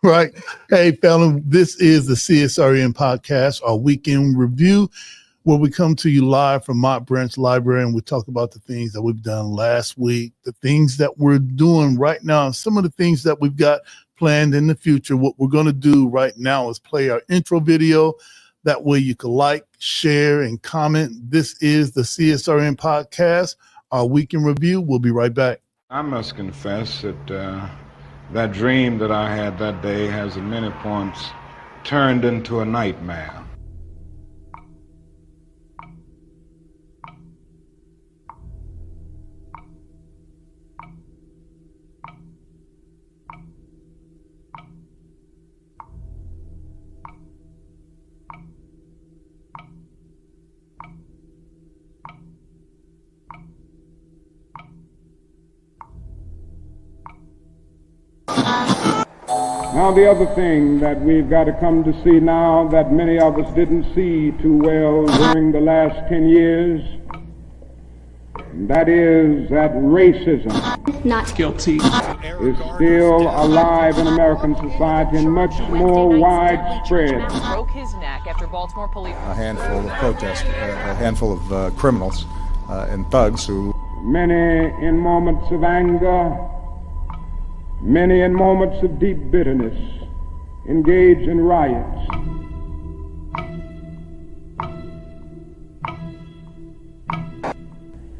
Right. Hey, family, this is the CSRN podcast, our weekend review, where we come to you live from Mott Branch Library and we talk about the things that we've done last week, the things that we're doing right now, and some of the things that we've got planned in the future. What we're going to do right now is play our intro video. That way you can like, share, and comment. This is the CSRN podcast, our weekend review. We'll be right back. I must confess that that dream that I had that day has at many points turned into a nightmare. Now, the other thing that we've got to come to see now that many of us didn't see too well during the last 10 years, that is that racism not guilty is still alive in American society and much more widespread. Broke his neck after Baltimore police. A handful of protesters, a handful of criminals and thugs who... Many in moments of anger, many in moments of deep bitterness, engage in riots.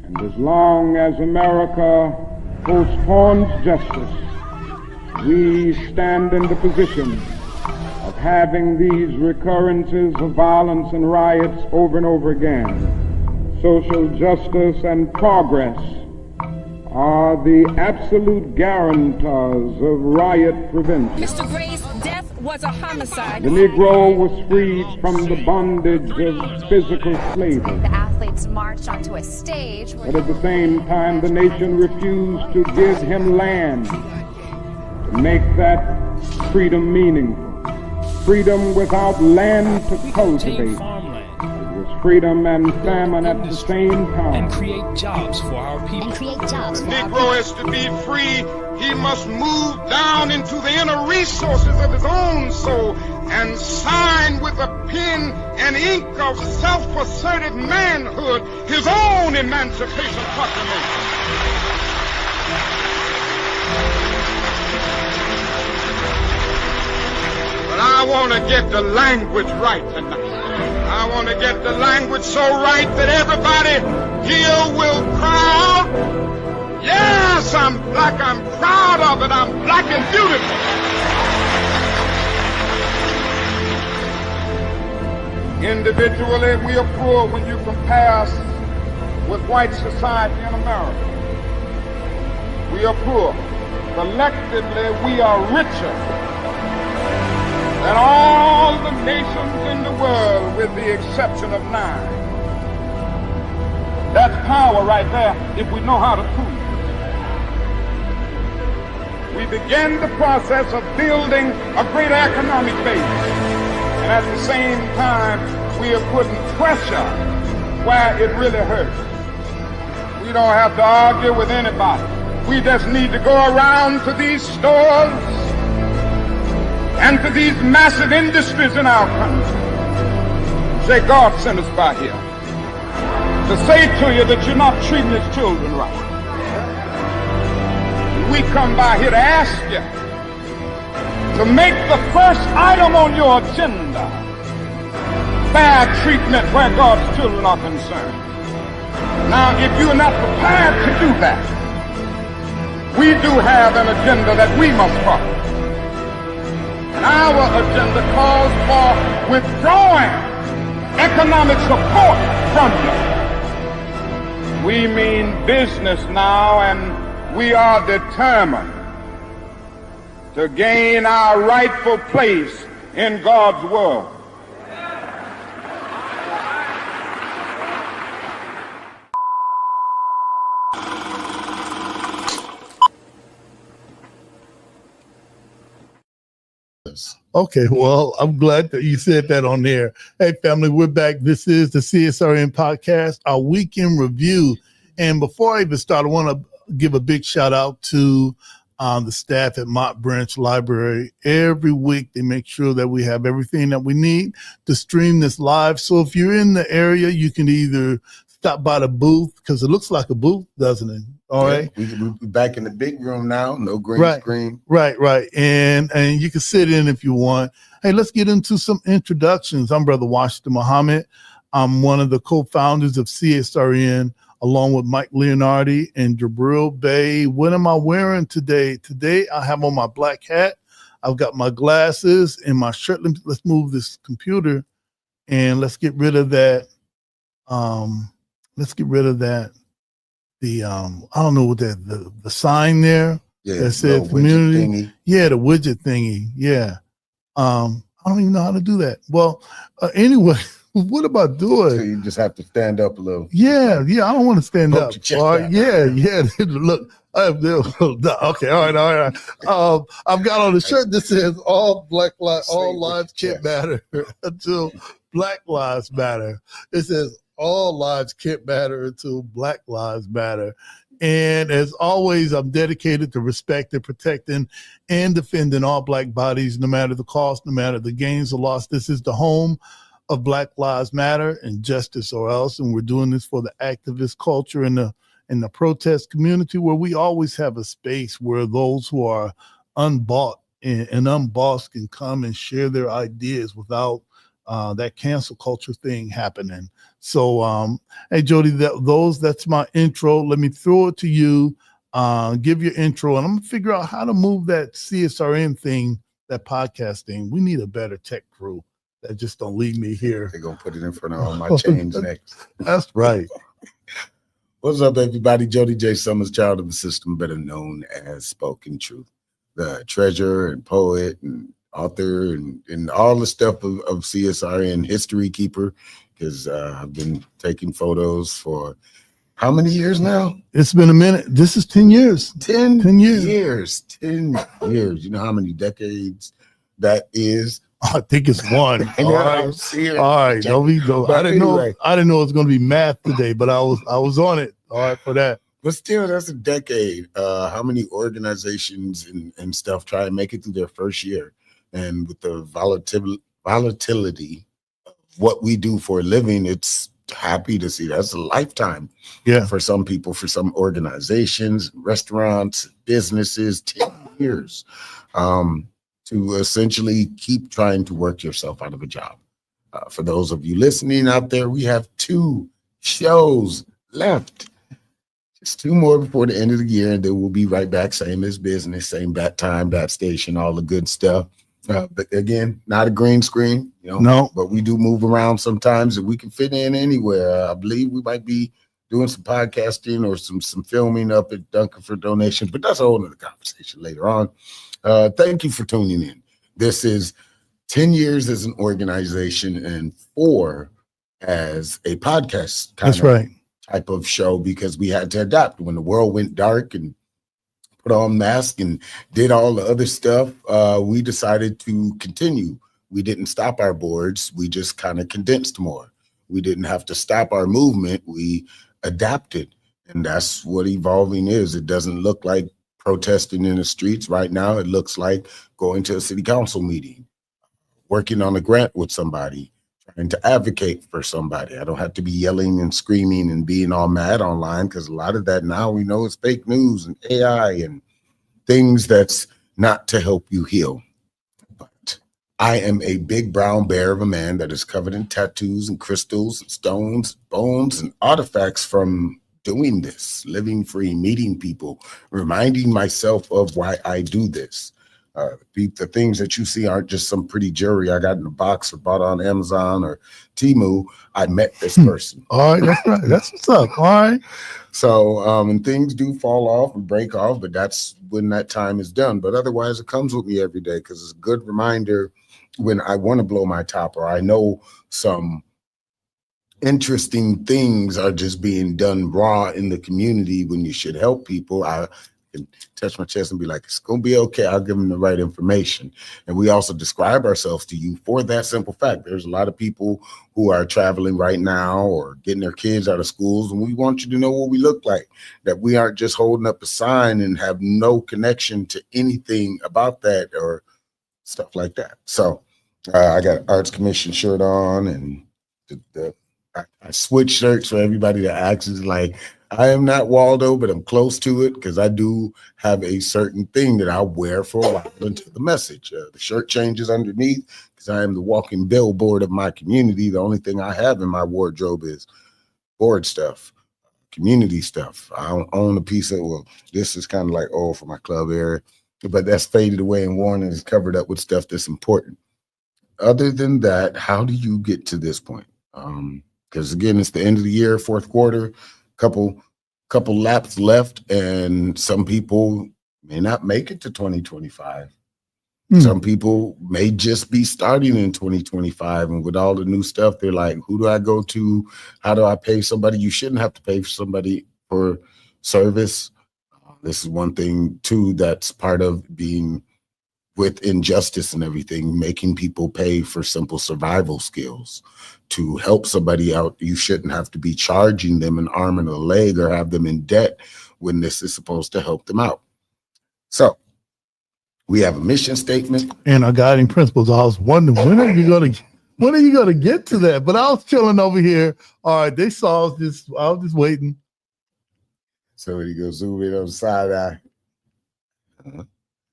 And as long as America postpones justice, we stand in the position of having these recurrences of violence and riots over and over again. Social justice and progress are the absolute guarantors of riot prevention. Mr. Gray's death was a homicide. The Negro was freed from the bondage of physical slavery. The athletes marched onto a stage. But at the same time, the nation refused to give him land to make that freedom meaningful. Freedom without land to cultivate. Freedom and famine at the same time. And create jobs for our people. Negro is to be free. He must move down into the inner resources of his own soul and sign with a pen and ink of self-assertive manhood his own emancipation proclamation. But I want to get the language right tonight. I want to get the language so right that everybody here will cry out, yes, I'm black, I'm proud of it, I'm black and beautiful. Individually, we are poor when you compare us with white society in America. We are poor. Collectively, we are richer than all the nations in the world with the exception of 9. That's power right there if we know how to prove it. We begin the process of building a greater economic base. And at the same time, we are putting pressure where it really hurts. We don't have to argue with anybody. We just need to go around to these stores and to these massive industries in our country. Say, God sent us by here to say to you that you're not treating his children right. We come by here to ask you to make the first item on your agenda fair treatment where God's children are concerned. Now, if you're not prepared to do that, we do have an agenda that we must follow. And our agenda calls for withdrawing economic support from you. We mean business now, and we are determined to gain our rightful place in God's world. Okay, well, I'm glad that you said that on there. Hey, family, we're back. This is the CSRN podcast, our weekend review. And before I even start, I want to give a big shout out to The staff at Mott Branch Library, every week they make sure that we have everything that we need to stream this live. So if you're in the area, you can either stop by the booth, because it looks like a booth, doesn't it? All right. We're back in the big room now. No green screen. Right. And you can sit in if you want. Hey, let's get into some introductions. I'm Brother Washington Muhammad. I'm one of the co-founders of CSRN, along with Mike Leonardi and Jabril Bey. What am I wearing today? Today I have on my black hat. I've got my glasses and my shirt. Let's move this computer and let's get rid of that. I don't know what the sign there that says community. Yeah, the widget thingy. Yeah. I don't even know how to do that. Well, anyway, what about doing? So you just have to stand up a little. Yeah. I don't want to stand up. All right. Yeah. Look, okay. All right. I've got on a shirt that says all lives can't matter until Black Lives Matter. It says all lives can't matter until Black Lives Matter. And as always, I'm dedicated to respecting, protecting, and defending all Black bodies, no matter the cost, no matter the gains or loss. This is the home of Black Lives Matter and Justice or Else. And we're doing this for the activist culture and the protest community, where we always have a space where those who are unbought and unbossed can come and share their ideas without that cancel culture thing happening. So, hey, Jody, that's my intro. Let me throw it to you. Give your intro, and I'm going to figure out how to move that CSRN thing, that podcast thing. We need a better tech crew that just don't leave me here. They're going to put it in front of all my chains next. That's right. What's up, everybody? Jody J. Summers, child of the system, better known as Spoken Truth, the treasurer and poet and author and all the stuff of CSRN, history keeper, because I've been taking photos for how many years now? It's been a minute. This is 10 years. 10 years. 10 years. You know how many decades that is? I think it's one. All right. I didn't know it was going to be math today, but I was on it. All right, for that. But still, that's a decade. How many organizations and stuff try to make it through their first year? And with the volatility of what we do for a living, it's happy to see that's a lifetime. Yeah. For some people, for some organizations, restaurants, businesses, 10 years to essentially keep trying to work yourself out of a job. For those of you listening out there, we have 2 shows left. Just 2 more before the end of the year, and then we'll be right back. Same as business, same bat time, bat station, all the good stuff. But again, not a green screen, No. But we do move around sometimes, and we can fit in anywhere. I believe we might be doing some podcasting or some filming up at Duncan for donations, but that's a whole other conversation later on. Thank you for tuning in. This is 10 years as an organization and 4 as a podcast type of show, because we had to adapt when the world went dark and put on masks and did all the other stuff. We decided to continue. We didn't stop our boards. We just kind of condensed more. We didn't have to stop our movement. We adapted. And that's what evolving is. It doesn't look like protesting in the streets right now. It looks like going to a city council meeting, working on a grant with somebody, trying to advocate for somebody. I don't have to be yelling and screaming and being all mad online, because a lot of that now we know is fake news and AI and things that's not to help you heal. But I am a big brown bear of a man that is covered in tattoos and crystals and stones, bones, and artifacts from doing this, living free, meeting people, reminding myself of why I do this. The things that you see aren't just some pretty jewelry I got in a box or bought on Amazon or Temu. I met this person. All right, that's right. That's what's up. All right. So, and things do fall off and break off, but that's when that time is done. But otherwise, it comes with me every day, because it's a good reminder when I want to blow my top, or I know some interesting things are just being done raw in the community when you should help people. I can touch my chest and be like, it's going to be okay. I'll give them the right information. And we also describe ourselves to you for that simple fact. There's a lot of people who are traveling right now or getting their kids out of schools, and we want you to know what we look like, that we aren't just holding up a sign and have no connection to anything about that or stuff like that. So I got an Arts Commission shirt on, and I switch shirts for everybody that asks. Like, I am not Waldo, but I'm close to it because I do have a certain thing that I wear for a while until the message. The shirt changes underneath because I am the walking billboard of my community. The only thing I have in my wardrobe is board stuff, community stuff. I don't own a piece of, well, this is kind of like old for my club area, but that's faded away and worn and is covered up with stuff that's important. Other than that, how do you get to this point? Because again, it's the end of the year, fourth quarter, couple laps left, and some people may not make it to 2025. Some people may just be starting in 2025, and with all the new stuff, they're like, who do I go to? How do I pay somebody? You shouldn't have to pay for somebody for service. This is one thing too that's part of being with injustice and everything, making people pay for simple survival skills. To help somebody out, you shouldn't have to be charging them an arm and a leg or have them in debt when this is supposed to help them out. So we have a mission statement and our guiding principles. I was wondering, when are you gonna get to that? But I was chilling over here. All right, they saw us. I was just waiting. So he goes zoom in on the side eye.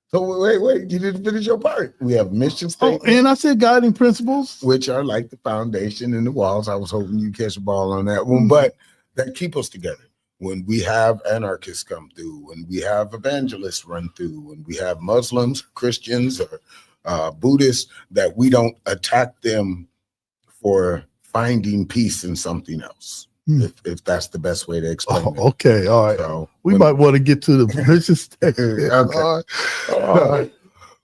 So wait, you didn't finish your part. We have mission statement. Oh, and I said guiding principles, which are like the foundation and the walls. I was hoping you catch a ball on that one, but that keep us together. When we have anarchists come through, when we have evangelists run through, when we have Muslims, Christians, or Buddhists, that we don't attack them for finding peace in something else. If that's the best way to explain it. Okay, all right. So we might want to get to the mission statement. Okay. All right.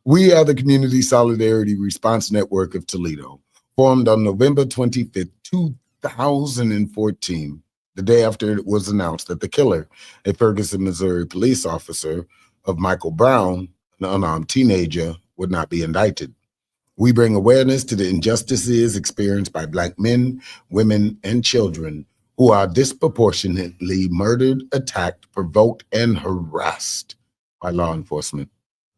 We are the Community Solidarity Response Network of Toledo, formed on November 25th, 2014, the day after it was announced that the killer, a Ferguson, Missouri police officer of Michael Brown, an unarmed teenager, would not be indicted. We bring awareness to the injustices experienced by Black men, women, and children who are disproportionately murdered, attacked, provoked, and harassed by law enforcement.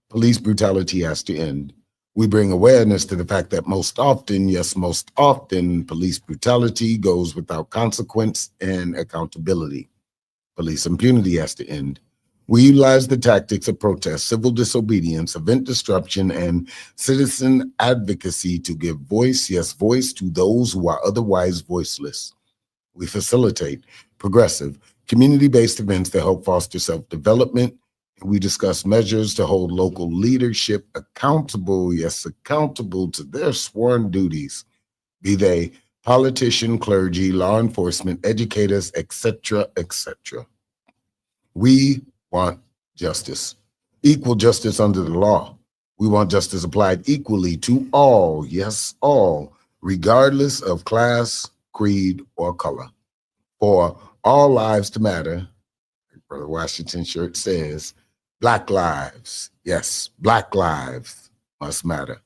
Police brutality has to end. We bring awareness to the fact that most often, yes, most often, police brutality goes without consequence and accountability. Police impunity has to end. We utilize the tactics of protest, civil disobedience, event disruption, and citizen advocacy to give voice, yes, voice to those who are otherwise voiceless. We facilitate progressive, community-based events that help foster self-development. We discuss measures to hold local leadership accountable, yes, accountable to their sworn duties, be they politician, clergy, law enforcement, educators, etc., etc. We want justice, equal justice under the law. We want justice applied equally to all, yes, all, regardless of class, creed, or color. For all lives to matter, like Brother Washington shirt says, Black lives, yes, Black lives must matter.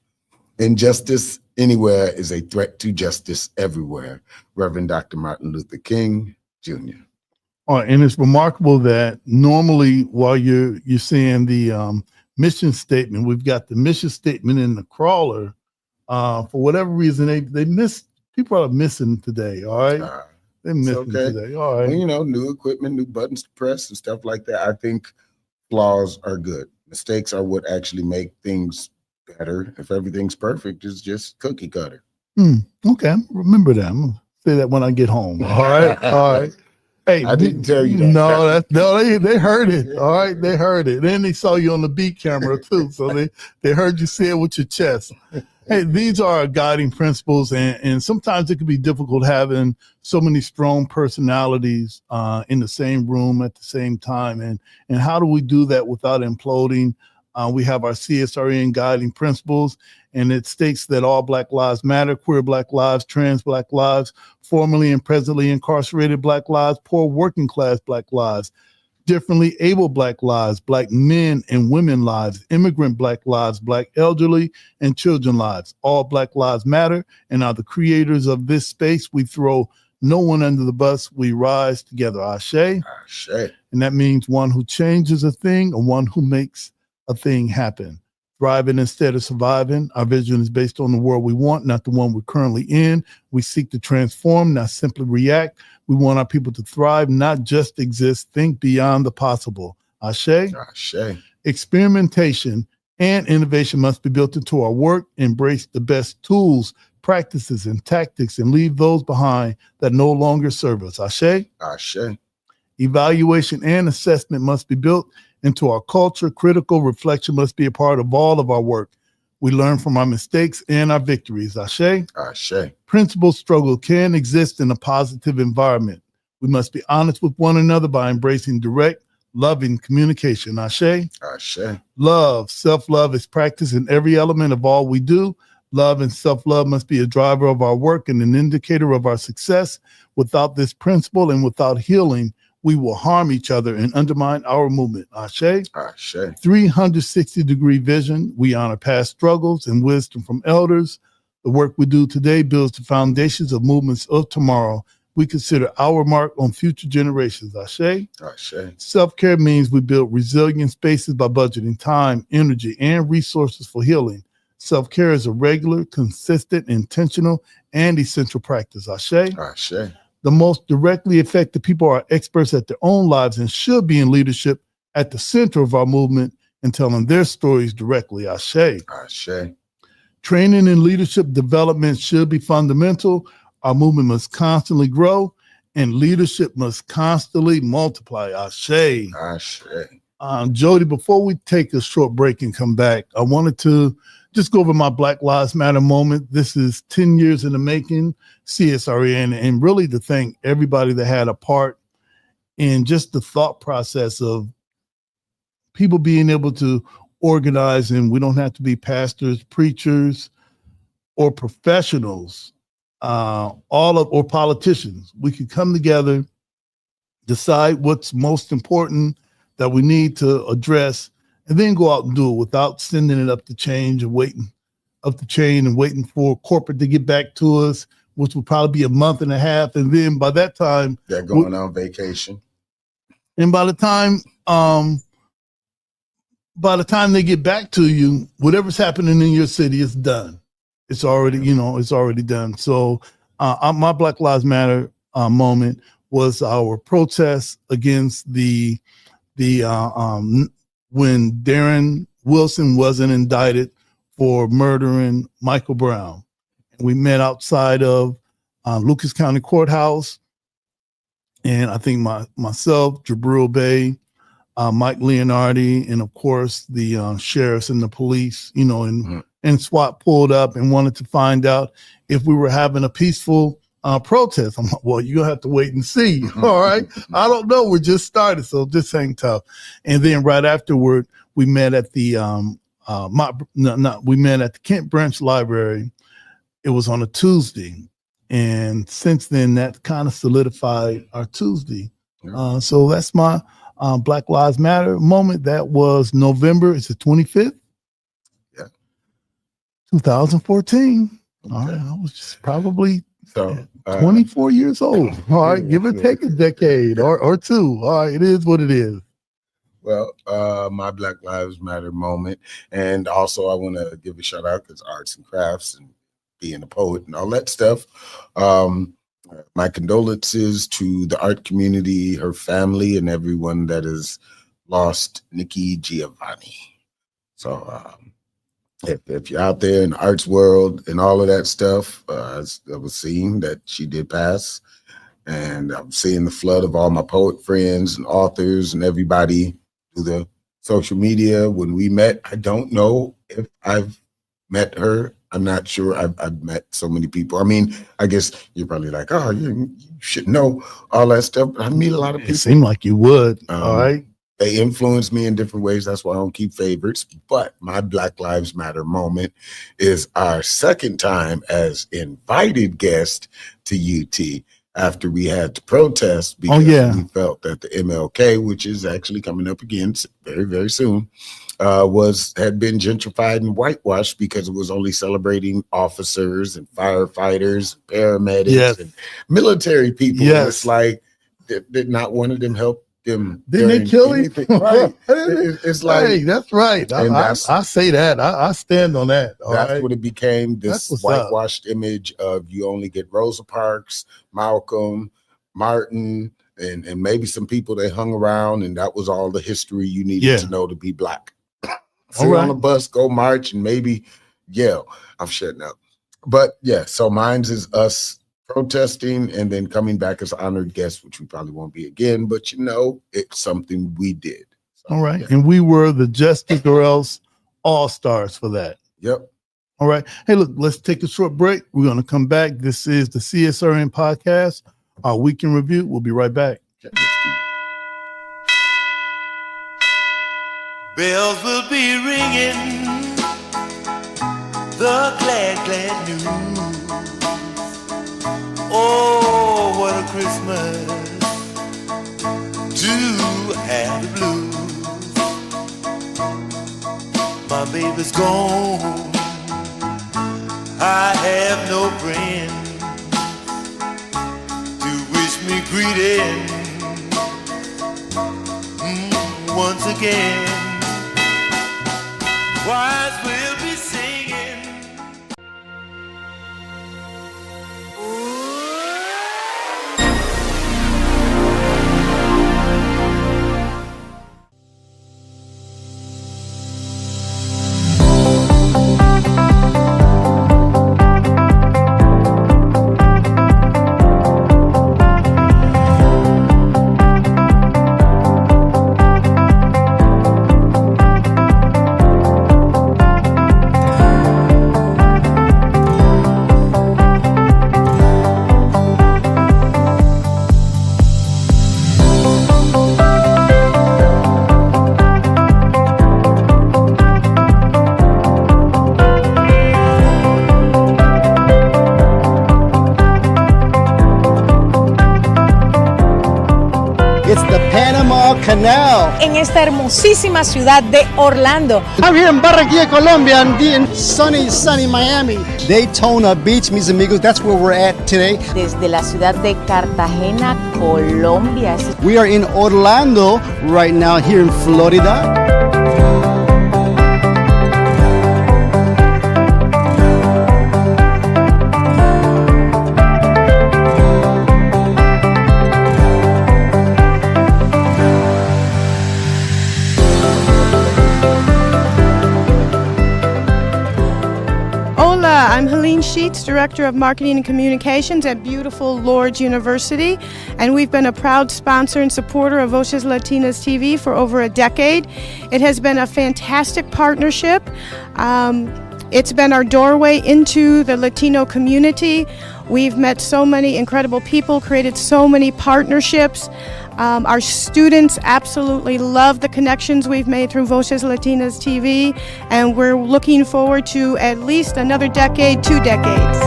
Injustice anywhere is a threat to justice everywhere. Reverend Dr. Martin Luther King, Jr. And it's remarkable that normally while you're saying the mission statement, we've got the mission statement in the crawler. For whatever reason, they miss. People are missing today. All right, they're missing today. All right, well, you know, new equipment, new buttons to press, and stuff like that. I think flaws are good. Mistakes are what actually make things better. If everything's perfect, it's just cookie cutter. Okay, remember that. I'm gonna say that when I get home. All right, all right. Hey, I didn't tell you that. No, they heard it. All right, they heard it. Then they saw you on the beat camera too, so they heard you say it with your chest. Hey, these are our guiding principles, and sometimes it can be difficult having so many strong personalities in the same room at the same time. And how do we do that without imploding? We have our CSRN guiding principles, and it states that all Black lives matter: queer Black lives, trans Black lives, formerly and presently incarcerated Black lives, poor working class Black lives. differently able Black lives, Black men and women lives, immigrant Black lives, Black elderly and children lives. All Black lives matter and are the creators of this space. We throw no one under the bus. We rise together. Ashe. Ashe. And that means one who changes a thing and one who makes a thing happen. Thriving instead of surviving. Our vision is based on the world we want, not the one we're currently in. We seek to transform, not simply react. We want our people to thrive, not just exist. Think beyond the possible. Ashe. Ashe. Experimentation and innovation must be built into our work. Embrace the best tools, practices, and tactics, and leave those behind that no longer serve us. Ashe. Ashe. Evaluation and assessment must be built into our culture. Critical reflection must be a part of all of our work. We learn from our mistakes and our victories. Ashe. Ashe. Principled struggle can exist in a positive environment. We must be honest with one another by embracing direct, loving communication. Ashe. Ashe. Love, self-love is practiced in every element of all we do. Love and self-love must be a driver of our work and an indicator of our success. Without this principle and without healing, we will harm each other and undermine our movement. Ashe. Ashe. 360-degree vision. We honor past struggles and wisdom from elders. The work we do today builds the foundations of movements of tomorrow. We consider our mark on future generations. Ashe. Ashe. Self-care means we build resilient spaces by budgeting time, energy, and resources for healing. Self-care is a regular, consistent, intentional, and essential practice. Ashe. Ashe. The most directly affected people are experts at their own lives and should be in leadership at the center of our movement and telling their stories directly. Ashe. Ashe. Training and leadership development should be fundamental. Our movement must constantly grow and leadership must constantly multiply. Ashe. Ashe. Jody, before we take a short break and come back, I wanted to just go over my Black Lives Matter moment. This is 10 years in the making, CSRN, and really to thank everybody that had a part in just the thought process of people being able to organize, and we don't have to be pastors, preachers, or professionals, or politicians. We could come together, decide what's most important that we need to address, and then go out and do it without sending it up the chain and waiting for corporate to get back to us, which will probably be a month and a half. And then by that time, they're going on vacation. And by the time they get back to you, whatever's happening in your city is done. It's already, it's already done. So my Black Lives Matter moment was our protest against the when Darren Wilson wasn't indicted for murdering Michael Brown. We met outside of Lucas County Courthouse, and I think myself, Jabril Bey, Mike Leonardi, and of course the sheriffs and the police, and SWAT pulled up and wanted to find out if we were having a peaceful protest. I'm like, well, you're gonna have to wait and see. All right. I don't know. We're just started, so this ain't tough. And then right afterward, we met at the we met at the Kent Branch Library. It was on a Tuesday. And since then, that kind of solidified our Tuesday. So that's my Black Lives Matter moment. That was November, it's the 25th? Yeah. 2014. Okay. All right. I was just probably 24 years old. All right, give or take a decade or two. All right, it is what it is. Well, my Black Lives Matter moment, and also I want to give a shout out because arts and crafts and being a poet and all that stuff. My condolences to the art community, her family, and everyone that has lost Nikki Giovanni. So if you're out there in the arts world and all of that stuff, I was seeing that she did pass, and I'm seeing the flood of all my poet friends and authors and everybody through the social media. When we met, I don't know if I've met her. I'm not sure. I've met so many people. I mean, I guess you're probably like, oh, you should know all that stuff. But I meet a lot of people. It seemed like you would. All right. They influence me in different ways. That's why I don't keep favorites. But my Black Lives Matter moment is our second time as invited guest to UT. after we had to protest because we felt that the MLK, which is actually coming up again very, very soon, had been gentrified and whitewashed because it was only celebrating officers and firefighters, paramedics, and military people. And it's like, did not one of them help them? Didn't they kill him? Right. It's like, hey, that's right. I say that. I stand on that. That's what it became, this whitewashed image of you only get Rosa Parks, Malcolm, Martin, and maybe some people they hung around, and that was all the history you needed to know to be Black. Sit on the bus, go march, and maybe yell. I'm shutting up. But yeah, so mine's is us protesting and then coming back as honored guests, which we probably won't be again, but it's something we did. So, all right. Yeah. And we were the Justice or Else All-Stars for that. Yep. All right. Hey, look, let's take a short break. We're going to come back. This is the CSRN podcast, our weekend review. We'll be right back. Bells will be ringing, the glad, glad news. Oh, what a Christmas to have the blues. My baby's gone, I have no friend to wish me greeting once again. Choirs will be singing. Canal. En esta hermosísima ciudad de Orlando. I'm here in Barranquilla, Colombia, and in sunny Miami. Daytona Beach, mis amigos, that's where we're at today. Desde la ciudad de Cartagena, Colombia. We are in Orlando right now, here in Florida. I'm Helene Sheets, Director of Marketing and Communications at beautiful Lourdes University, and we've been a proud sponsor and supporter of Voces Latinas TV for over a decade. It has been a fantastic partnership. It's been our doorway into the Latino community. We've met so many incredible people, created so many partnerships. Our students absolutely love the connections we've made through Voces Latinas TV, and we're looking forward to at least another decade, 2 decades.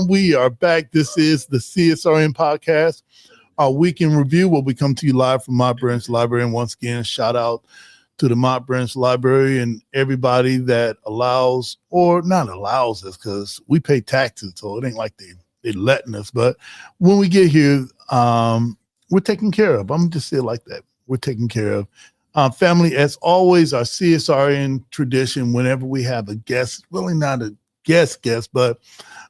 We are back. This is the CSRN podcast, our weekend review, where we come to you live from Mott Branch Library. And once again, shout out to the Mott Branch Library and everybody that allows, or not allows us, because we pay taxes, so it ain't like they're letting us. But when we get here, we're taken care of. I'm just say it like that. We're taken care of. Family, as always, our CSRN tradition, whenever we have a guest, really not a guest, but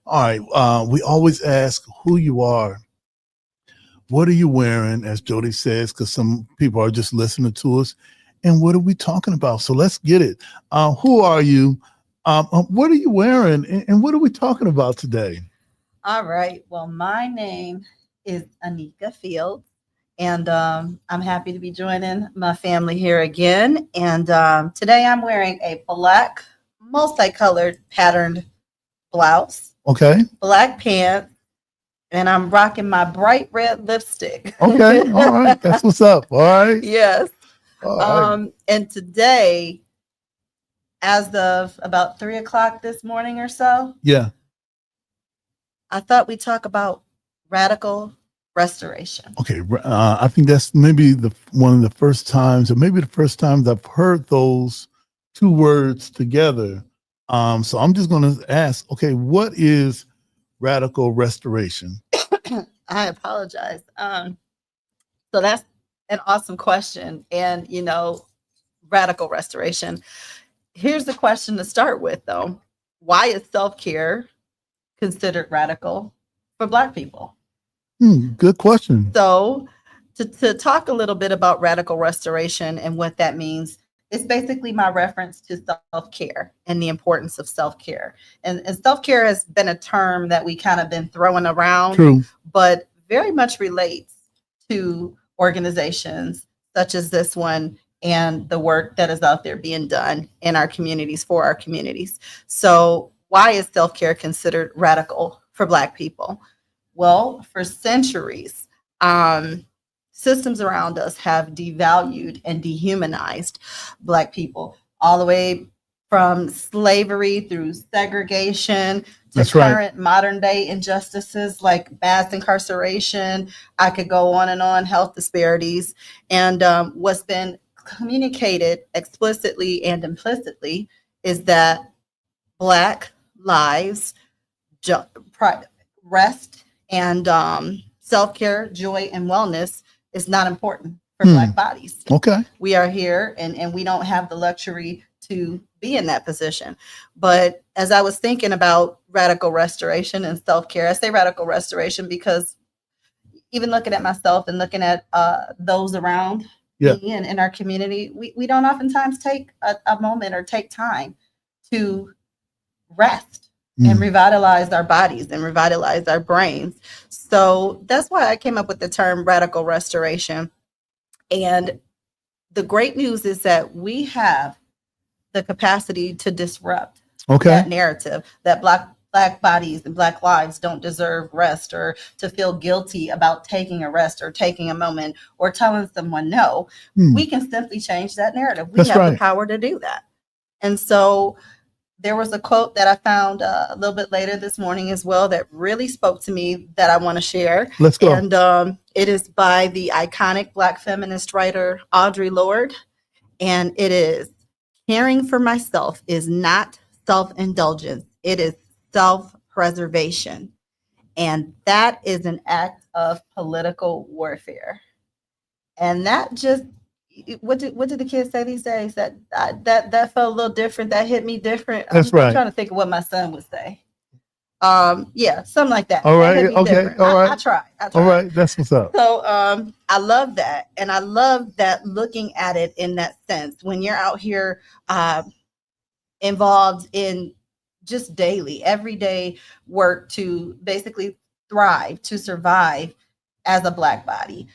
all right, we always ask who you are. What are you wearing, as Jody says, because some people are just listening to us. And what are we talking about? So let's get it. Who are you? What are you wearing, and what are we talking about today? All right. Well, my name is Anika Fields, and I'm happy to be joining my family here again. And today I'm wearing a black, multicolored patterned blouse, Okay. black pants, and I'm rocking my bright red lipstick. Okay. All right. That's what's up. All right. Yes. All right. And today, as of about 3:00 this morning or so, Yeah. I thought we'd talk about radical restoration. Okay. I think that's maybe one of the first times, or maybe the first times I've heard those two words together. So I'm just going to ask, okay, what is radical restoration? I apologize. So that's an awesome question. And, radical restoration. Here's the question to start with, though. Why is self-care considered radical for Black people? Good question. So to talk a little bit about radical restoration and what that means, it's basically my reference to self-care and the importance of self-care. And self-care has been a term that we kind of been throwing around, True. but very much relates to organizations such as this one and the work that is out there being done in our communities for our communities. So why is self-care considered radical for Black people? Well, for centuries, systems around us have devalued and dehumanized Black people, all the way from slavery through segregation to That's current right. modern day injustices like mass incarceration. I could go on and on, health disparities. And what's been communicated explicitly and implicitly is that Black lives, rest, and self-care, joy, and wellness is not important for Black bodies. Okay. We are here and we don't have the luxury to be in that position. But as I was thinking about radical restoration and self-care, I say radical restoration because even looking at myself and looking at those around me and in our community, we don't oftentimes take a moment or take time to rest and revitalize our bodies and revitalize our brains. So that's why I came up with the term radical restoration. And the great news is that we have the capacity to disrupt that narrative that Black bodies and Black lives don't deserve rest, or to feel guilty about taking a rest or taking a moment or telling someone no. We can simply change that narrative. We have the power to do that. And so there was a quote that I found a little bit later this morning as well that really spoke to me that I want to share. Let's go. And it is by the iconic Black feminist writer Audre Lorde. And it is, "Caring for myself is not self-indulgence. It is self-preservation. And that is an act of political warfare." And that just, what did the kids say these days? That felt a little different. That hit me different. That's right. I'm trying to think of what my son would say. Yeah, something like that. All right. That hit me Okay. different. All right. I tried. All right. That's what's up. So I love that. And I love that, looking at it in that sense, when you're out here involved in just daily, everyday work to basically thrive, to survive as a Black body.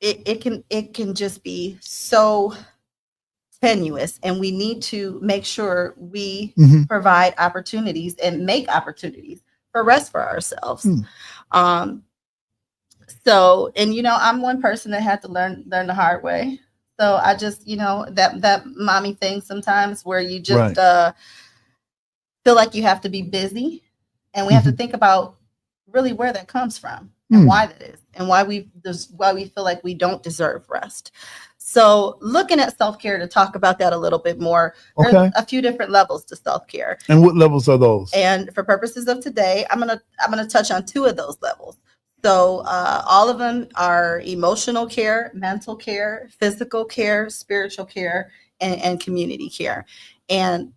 It can just be so tenuous, and we need to make sure we provide opportunities and make opportunities for rest for ourselves. So, and I'm one person that had to learn the hard way. So I just, that mommy thing sometimes where you just feel like you have to be busy, and we have to think about really where that comes from and why that is, and why we feel like we don't deserve rest. So looking at self-care, to talk about that a little bit more, there's a few different levels to self-care. And what levels are those? And for purposes of today, I'm gonna touch on two of those levels. So all of them are emotional care, mental care, physical care, spiritual care, and community care. And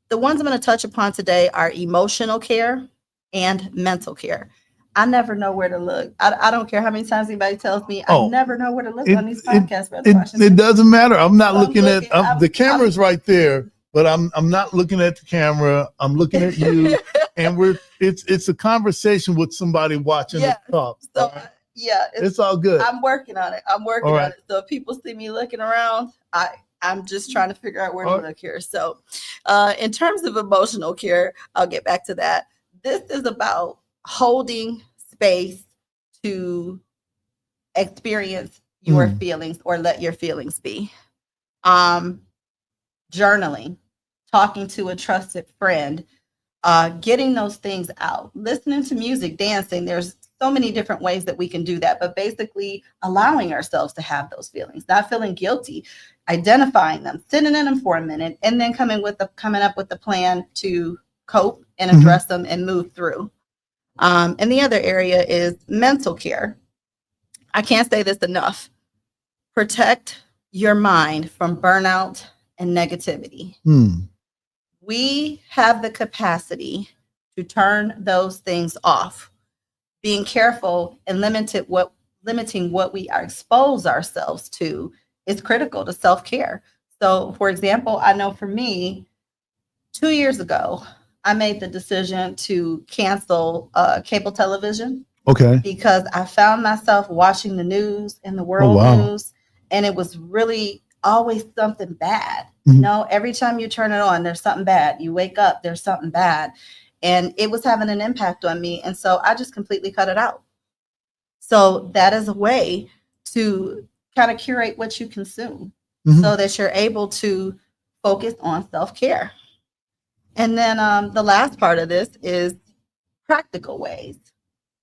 the ones I'm going to touch upon today are emotional care and mental care. I never know where to look. I don't care how many times anybody tells me. I never know where to look on these podcasts. It doesn't matter. I'm not looking at the camera's right there. but I'm not looking at the camera. I'm looking at you, and it's a conversation with somebody watching us talk. So right? it's all good. I'm working on it. On it. So if people see me looking around, I'm just trying to figure out where to look here. So in terms of emotional care, I'll get back to that. This is about holding space to experience your feelings or let your feelings be. Journaling, talking to a trusted friend, getting those things out, listening to music, dancing. There's so many different ways that we can do that, but basically allowing ourselves to have those feelings, not feeling guilty, identifying them, sitting in them for a minute, and then coming up with a plan to cope and address them and move through. And the other area is mental care. I can't say this enough. Protect your mind from burnout and negativity. We have the capacity to turn those things off. Being careful and limiting what we expose ourselves to is critical to self-care. So, for example, I know for me, 2 years ago, I made the decision to cancel cable television. Okay. Because I found myself watching the news and the world news, and it was really always something bad. You know, every time you turn it on, there's something bad. You wake up, there's something bad. And it was having an impact on me. And so I just completely cut it out. So that is a way to kind of curate what you consume so that you're able to focus on self-care. And then the last part of this is practical ways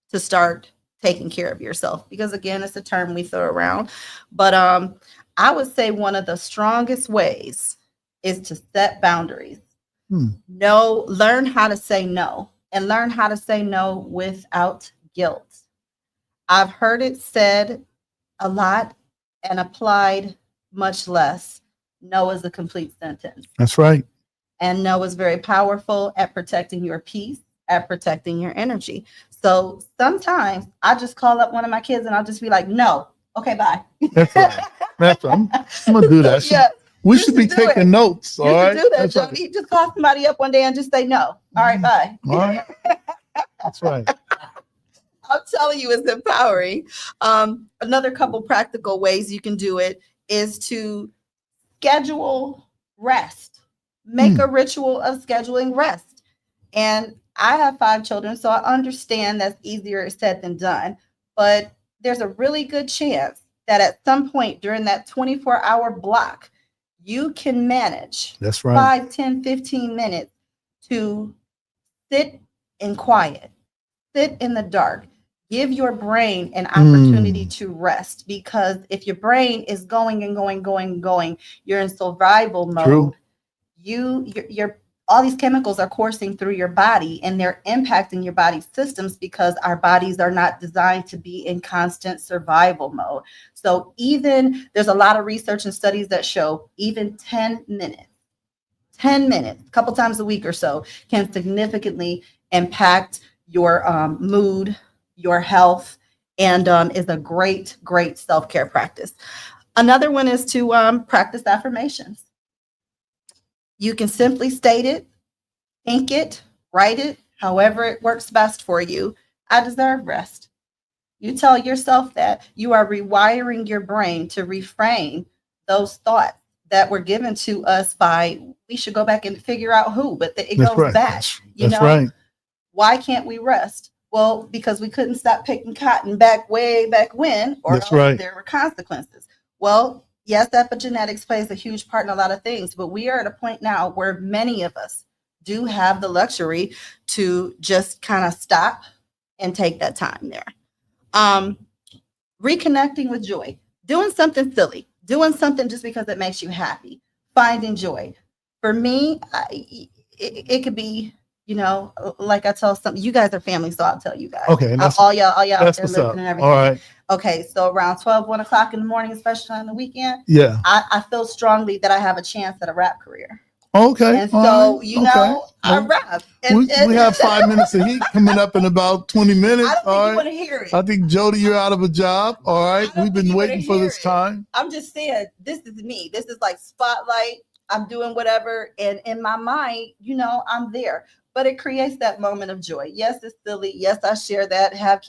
to start taking care of yourself. Because again, it's a term we throw around. But I would say one of the strongest ways is to set boundaries. Learn how to say no, and learn how to say no without guilt. I've heard it said a lot and applied much less. No is a complete sentence. That's right. And no is very powerful at protecting your peace, at protecting your energy. So sometimes I just call up one of my kids and I'll just be like, no, okay, bye. That's right. That's right. I'm going to do that. We should be taking notes. All right. Do that, Jody. Right. Just call somebody up one day and just say no. All right, bye. All right. That's right. I'm telling you, it's empowering. Another couple practical ways you can do it is to schedule rest. Make a ritual of scheduling rest. And I have 5 children, so I understand that's easier said than done. But there's a really good chance that at some point during that 24-hour block, you can manage 5, 10, 15 minutes to sit in quiet, sit in the dark, give your brain an opportunity to rest. Because if your brain is going and going, you're in survival mode. You're all these chemicals are coursing through your body and they're impacting your body's systems because our bodies are not designed to be in constant survival mode. So there's a lot of research and studies that show even 10 minutes, a couple times a week or so can significantly impact your mood, your health, and is a great, great self-care practice. Another one is to practice affirmations. You can simply state it, think it, write it, however it works best for you. I deserve rest. You tell yourself that. You are rewiring your brain to reframe those thoughts that were given to us by, we should go back and figure out who, but it goes back. That's right. Why can't we rest? Well, because we couldn't stop picking cotton way back when, or there were consequences. Well, yes, epigenetics plays a huge part in a lot of things, but we are at a point now where many of us do have the luxury to just kind of stop and take that time there. Reconnecting with joy, doing something silly, doing something just because it makes you happy, finding joy. For me, it could be, like I tell some, you guys are family, so I'll tell you guys. Okay. All y'all out there listening and everything. All right. Okay, so around 1 o'clock in the morning, especially on the weekend, I feel strongly that I have a chance at a rap career. Okay. And so, I rap. We have 5 minutes of heat coming up in about 20 minutes. I don't think you want to hear it. I think, Jody, you're out of a job. All right. We've been waiting for this time. I'm just saying, this is me. This is like spotlight I'm doing whatever. And in my mind, I'm there. But it creates that moment of joy. Yes, it's silly. Yes, I share that, have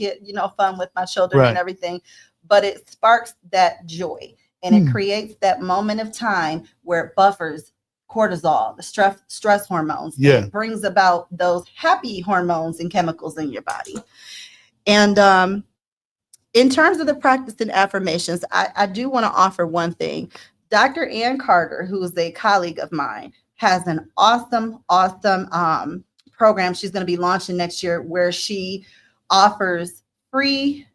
fun with my children and everything. But it sparks that joy. And it creates that moment of time where it buffers cortisol, the stress hormones. Yeah. And it brings about those happy hormones and chemicals in your body. And in terms of the practice and affirmations, I do want to offer one thing. Dr. Ann Carter, who is a colleague of mine, has an awesome program she's going to be launching next year where she offers free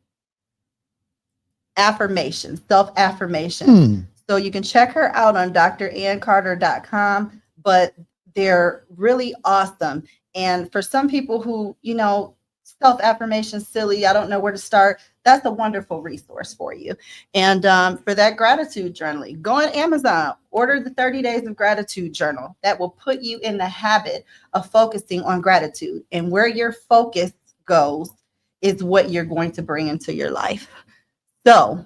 affirmations, self-affirmations. So you can check her out on dranncarter.com, but they're really awesome. And for some people who, self-affirmation silly, I don't know where to start, that's a wonderful resource for you. And for that gratitude journaling, go on Amazon, order the 30 Days of Gratitude journal. That will put you in the habit of focusing on gratitude. And where your focus goes is what you're going to bring into your life. So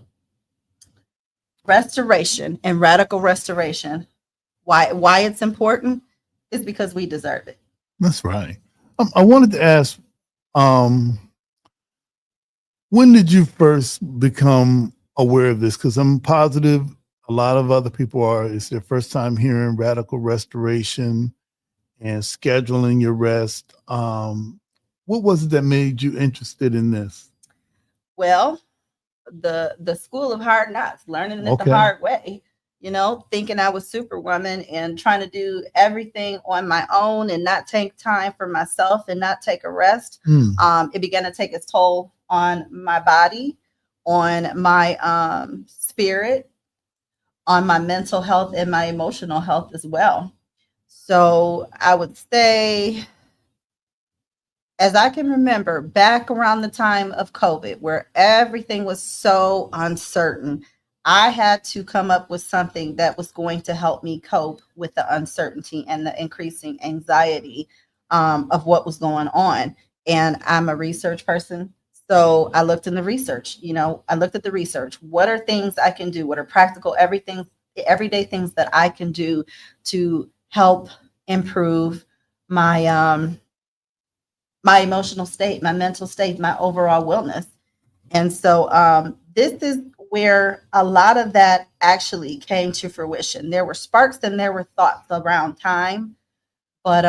restoration and radical restoration, why it's important is because we deserve it. That's right. I wanted to ask, when did you first become aware of this? Because I'm positive a lot of other people are. It's their first time hearing radical restoration and scheduling your rest. What was it that made you interested in this? Well, the school of hard knocks, learning it the hard way, thinking I was Superwoman and trying to do everything on my own and not take time for myself and not take a rest. It began to take its toll on my body, on my spirit, on my mental health and my emotional health as well. So I would say, as I can remember, back around the time of COVID, where everything was so uncertain, I had to come up with something that was going to help me cope with the uncertainty and the increasing anxiety of what was going on. And I'm a research person. So I looked in the research, I looked at the research. What are things I can do? What are practical, everyday things that I can do to help improve my my emotional state, my mental state, my overall wellness. And so this is where a lot of that actually came to fruition. There were sparks and there were thoughts around time, but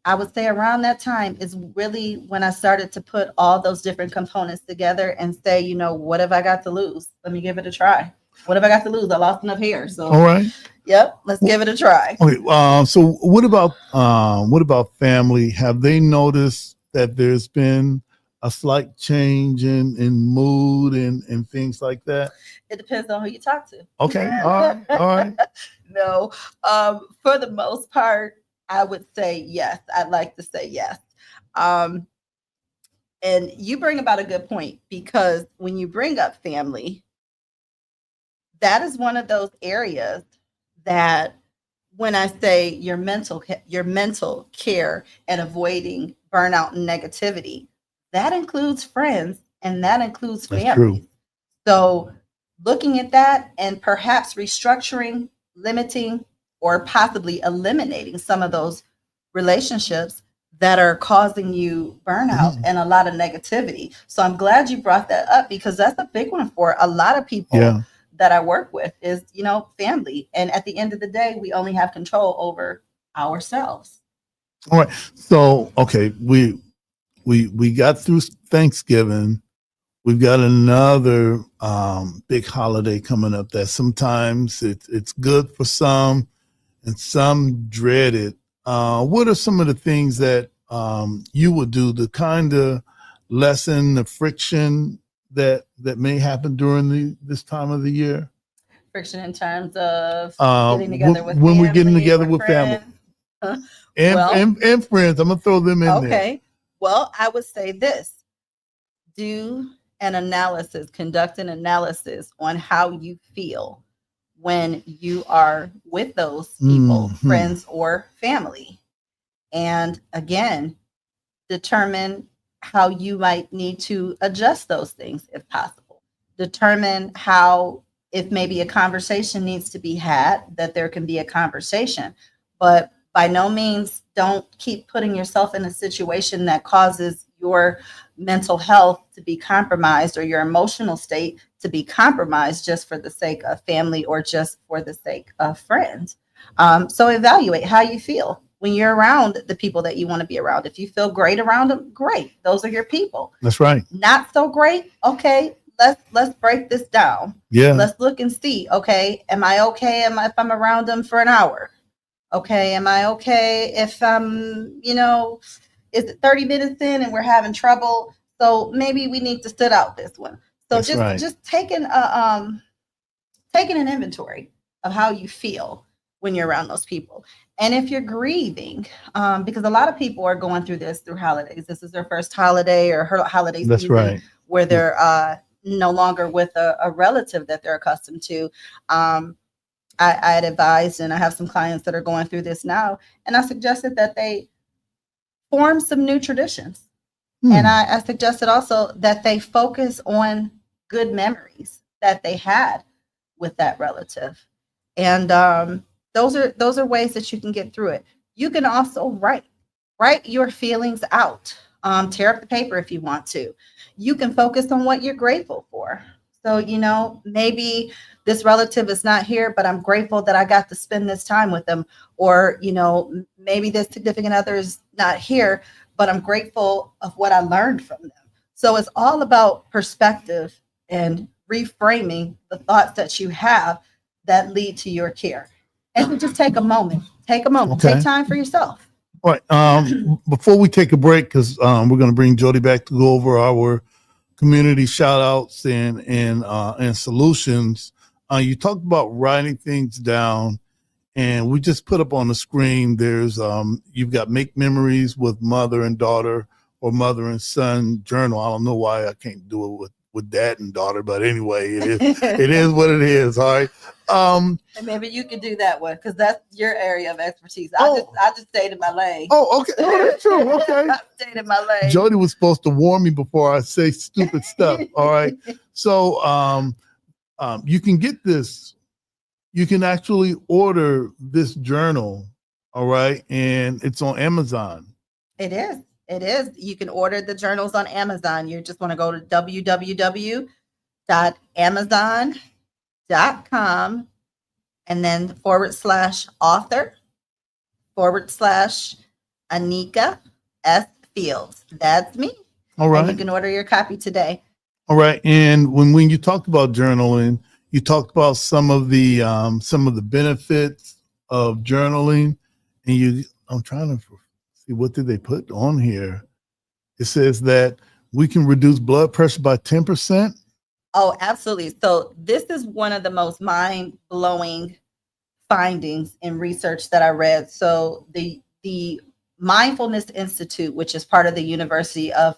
I would say around that time is really when I started to put all those different components together and say, what have I got to lose? Let me give it a try. What have I got to lose? I lost enough hair. So all right. Yep, let's give it a try. Okay. So what about family? Have they noticed that there's been a slight change in mood and things like that? It depends on who you talk to. Okay. All right. No, for the most part, I would say yes. I'd like to say yes. And you bring about a good point, because when you bring up family, that is one of those areas that, when I say your mental care and avoiding burnout and negativity, that includes friends and that includes families. So looking at that and perhaps restructuring, limiting, or possibly eliminating some of those relationships that are causing you burnout and a lot of negativity. So I'm glad you brought that up, because that's a big one for a lot of people that I work with is, family. And at the end of the day, we only have control over ourselves. All right. So, okay, we got through Thanksgiving. We've got another big holiday coming up that sometimes it's good for some and some dread it. What are some of the things that you would do to kind of lessen the friction that may happen during this time of the year? Friction in terms of getting together with when we're getting together with family and friends. I'm gonna throw them in there. Okay. Well, I would say this: do an analysis, conduct an analysis on how you feel when you are with those people, friends or family, and again, determine how you might need to adjust those things if possible. Determine how if maybe a conversation needs to be had, that there can be a conversation. But by no means don't keep putting yourself in a situation that causes your mental health to be compromised or your emotional state to be compromised just for the sake of family or just for the sake of friends. So evaluate how you feel when you're around the people that you want to be around. If you feel great around them, great. Those are your people. That's right. Not so great. Okay, let's break this down. Yeah. Let's look and see. Okay, am I okay? If I'm around them for an hour? Okay, am I okay if is it 30 minutes in and we're having trouble? So maybe we need to sit out this one. So That's right. just taking an inventory of how you feel when you're around those people. And if you're grieving, because a lot of people are going through this through holidays. This is their first holiday or her holiday That's season right. where they're no longer with a relative that they're accustomed to. I had advised, and I have some clients that are going through this now, and I suggested that they form some new traditions. And I suggested also that they focus on good memories that they had with that relative. And those are ways that you can get through it. You can also write your feelings out. Tear up the paper if you want to. You can focus on what you're grateful for. So, maybe this relative is not here, but I'm grateful that I got to spend this time with them. Or, maybe this significant other is not here, but I'm grateful of what I learned from them. So it's all about perspective and reframing the thoughts that you have that lead to your care. And so just take a moment, take time for yourself. All right. Before we take a break, because we're going to bring Jody back to go over our community shout outs and solutions. You talked about writing things down, and we just put up on the screen. There's you've got Make Memories with Mother and Daughter or Mother and Son journal. I don't know why I can't do it with dad and daughter, but anyway, it is what it is. All right. And maybe you can do that one because that's your area of expertise. I just stayed in my lane. Oh, okay. Oh, that's true. Okay. I stayed in my lane. Jody was supposed to warn me before I say stupid stuff. All right. So you can get this. You can actually order this journal. All right. And it's on Amazon. It is. It is. You can order the journals on Amazon. You just want to go to www.amazon.com and then /author/Anika S. Fields. That's me. All right. And you can order your copy today. All right. And when you talked about journaling, you talked about some of the benefits of journaling, and I'm trying to see what did they put on here. It says that we can reduce blood pressure by 10%. Oh, absolutely. So this is one of the most mind-blowing findings in research that I read. So the Mindfulness Institute, which is part of the University of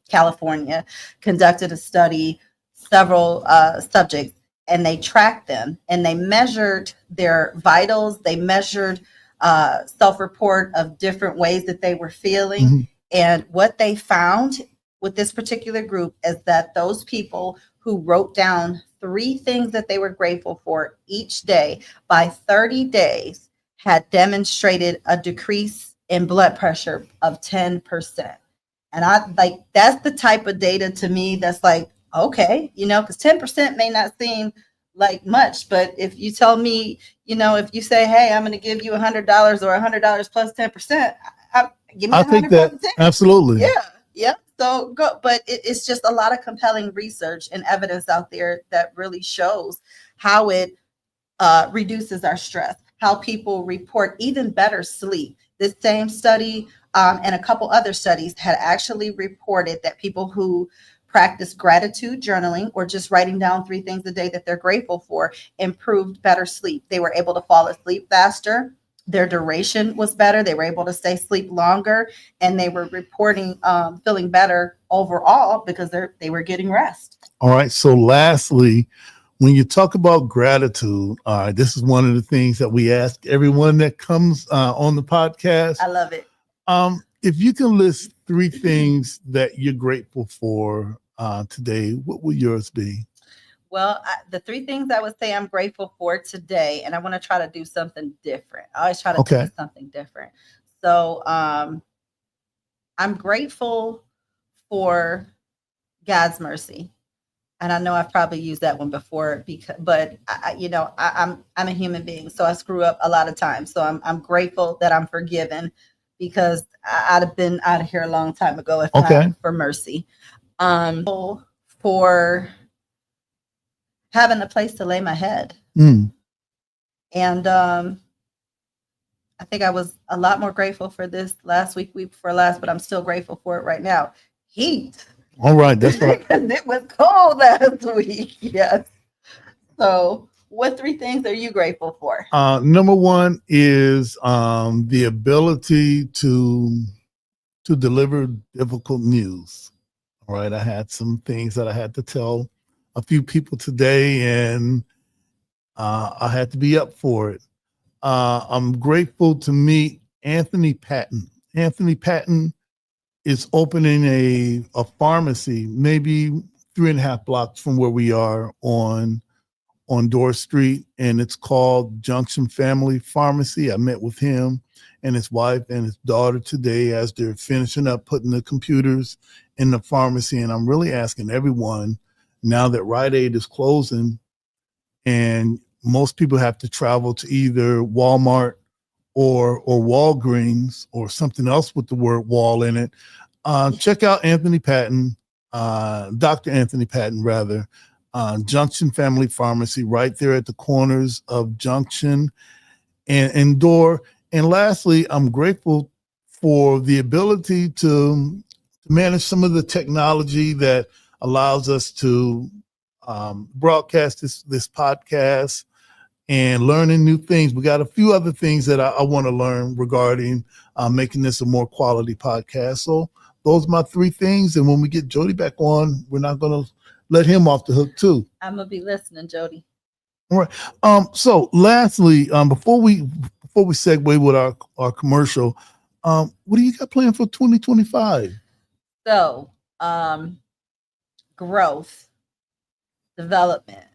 California, conducted a study, several subjects, and they tracked them and they measured their vitals. They measured self-report of different ways that they were feeling. Mm-hmm. And what they found with this particular group is that those people who wrote down 3 things that they were grateful for each day by 30 days had demonstrated a decrease in blood pressure of 10%. And that's the type of data to me that's like, okay, because 10% may not seem like much, but if you tell me, if you say, hey, I'm going to give you $100 or $100 plus 10%, give me I'll take that. Absolutely. Yeah. So go, but it's just a lot of compelling research and evidence out there that really shows how it reduces our stress, how people report even better sleep. This same study and a couple other studies had actually reported that people who practice gratitude journaling or just writing down 3 things a day that they're grateful for improved better sleep. They were able to fall asleep faster. Their duration was better. They were able to stay asleep longer, and they were reporting feeling better overall because they were getting rest. All right. So lastly, when you talk about gratitude, this is one of the things that we ask everyone that comes on the podcast. I love it. If you can list 3 things that you're grateful for today, what will yours be? Well, the three things I would say I'm grateful for today, and I want to try to do something different. I always try to do something different. So I'm grateful for God's mercy. And I know I've probably used that one before, but I'm a human being, so I screw up a lot of times. So I'm grateful that I'm forgiven, because I'd have been out of here a long time ago if not for mercy. For having a place to lay my head. And I think I was a lot more grateful for this last week before last, but I'm still grateful for it right now. Heat. All right, that's right. It was cold last week. Yes. So what three things are you grateful for? Number one is the ability to deliver difficult news. All right, I had some things that I had to tell a few people today, and I had to be up for it. I'm grateful to meet Anthony Patton. Anthony Patton is opening a pharmacy, maybe 3.5 blocks from where we are on Dorr Street, and it's called Junction Family Pharmacy. I met with him and his wife and his daughter today as they're finishing up putting the computers in the pharmacy. And I'm really asking everyone, now that Rite Aid is closing and most people have to travel to either Walmart or Walgreens or something else with the word wall in it, check out Anthony Patton, Dr. Anthony Patton, rather, Junction Family Pharmacy, right there at the corners of Junction and Dorr. And lastly, I'm grateful for the ability to manage some of the technology that allows us to broadcast this podcast and learning new things. We got a few other things that I want to learn regarding making this a more quality podcast. So those are my three things. And when we get Jody back on, we're not going to let him off the hook too. I'm going to be listening, Jody. All right. So lastly, before we segue with our commercial, what do you got planned for 2025? So growth, development,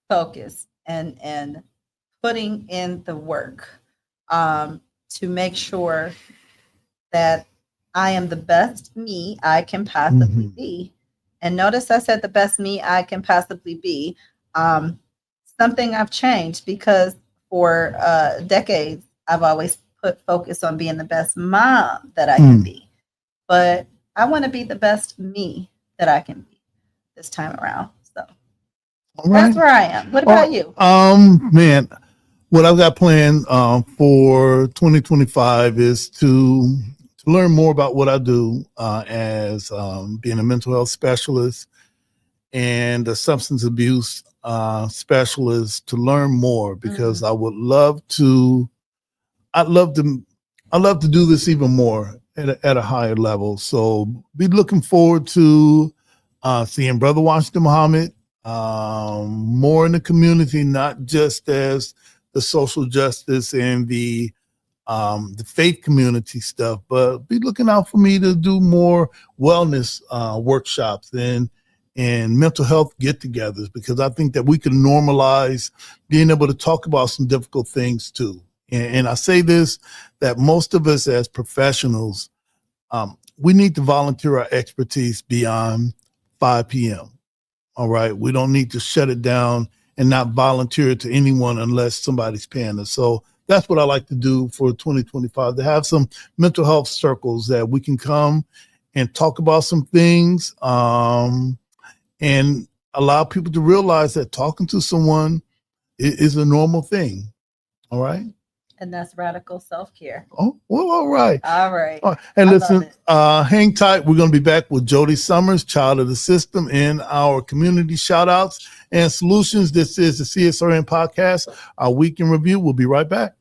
focus, and putting in the work to make sure that I am the best me I can possibly be. And notice I said the best me I can possibly be. Something I've changed, because for decades I've always put focus on being the best mom that I can be. But I want to be the best me that I can be this time around. So that's where I am. What about you? Man, what I've got planned for 2025 is to learn more about what I do as being a mental health specialist and a substance abuse specialist, to learn more, because I'd love to do this even more at a higher level. So be looking forward to seeing Brother Washington Muhammad more in the community, not just as the social justice and the faith community stuff, but be looking out for me to do more wellness workshops and mental health get-togethers, because I think that we can normalize being able to talk about some difficult things too. And I say this, that most of us as professionals, we need to volunteer our expertise beyond 5 p.m. All right. We don't need to shut it down and not volunteer to anyone unless somebody's paying us. So that's what I like to do for 2025, to have some mental health circles that we can come and talk about some things and allow people to realize that talking to someone is a normal thing. All right. And that's radical self-care. Oh, well, all right. All right. And listen, hang tight. We're going to be back with Jody Summers, Child of the System, in our community shout outs and solutions. This is the CSRN podcast, our week in review. We'll be right back.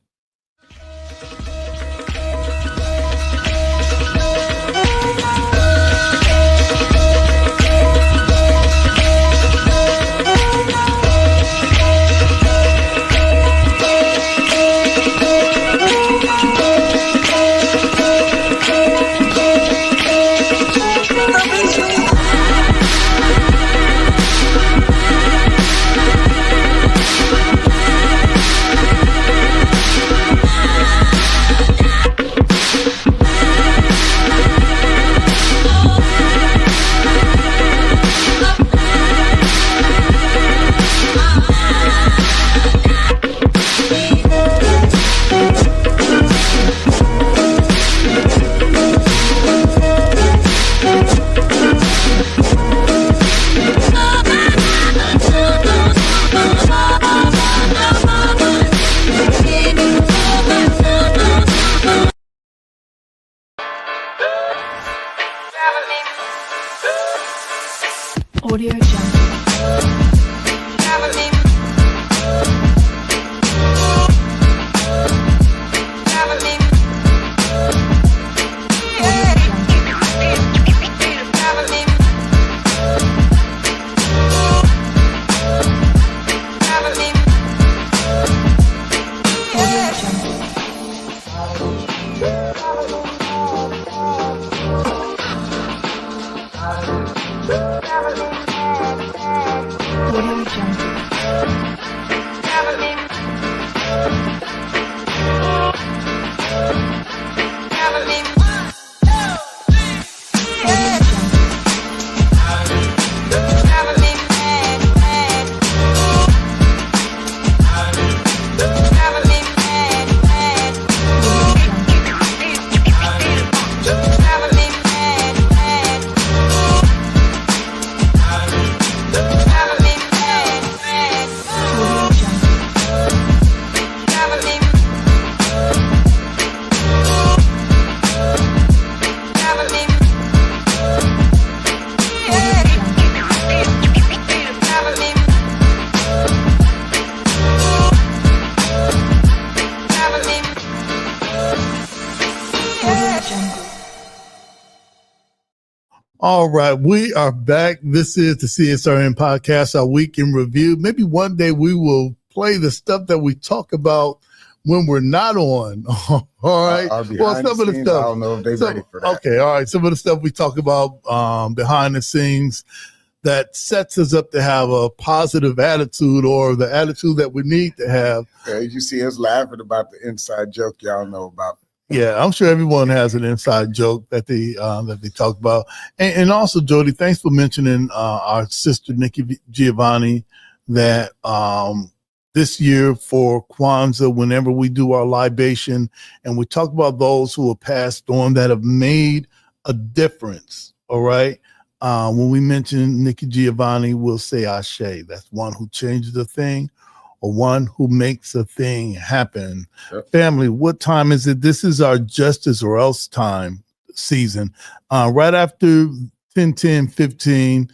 All right, we are back. This is the CSRN podcast, our week in review. Maybe one day we will play the stuff that we talk about when we're not on. All right. Well, some of the stuff, I don't know if they're ready for that. Okay. All right. Some of the stuff we talk about behind the scenes that sets us up to have a positive attitude, or the attitude that we need to have. Yeah, you see us laughing about the inside joke y'all know about. Yeah, I'm sure everyone has an inside joke that they talk about. And also, Jody, thanks for mentioning our sister Nikki Giovanni, that this year for Kwanzaa, whenever we do our libation and we talk about those who have passed on that have made a difference, all right? When we mention Nikki Giovanni, we'll say Ashe. That's one who changes a thing, or one who makes a thing happen. Yep. Family, what time is it? This is our Justice or Else time season. Right after 10:15,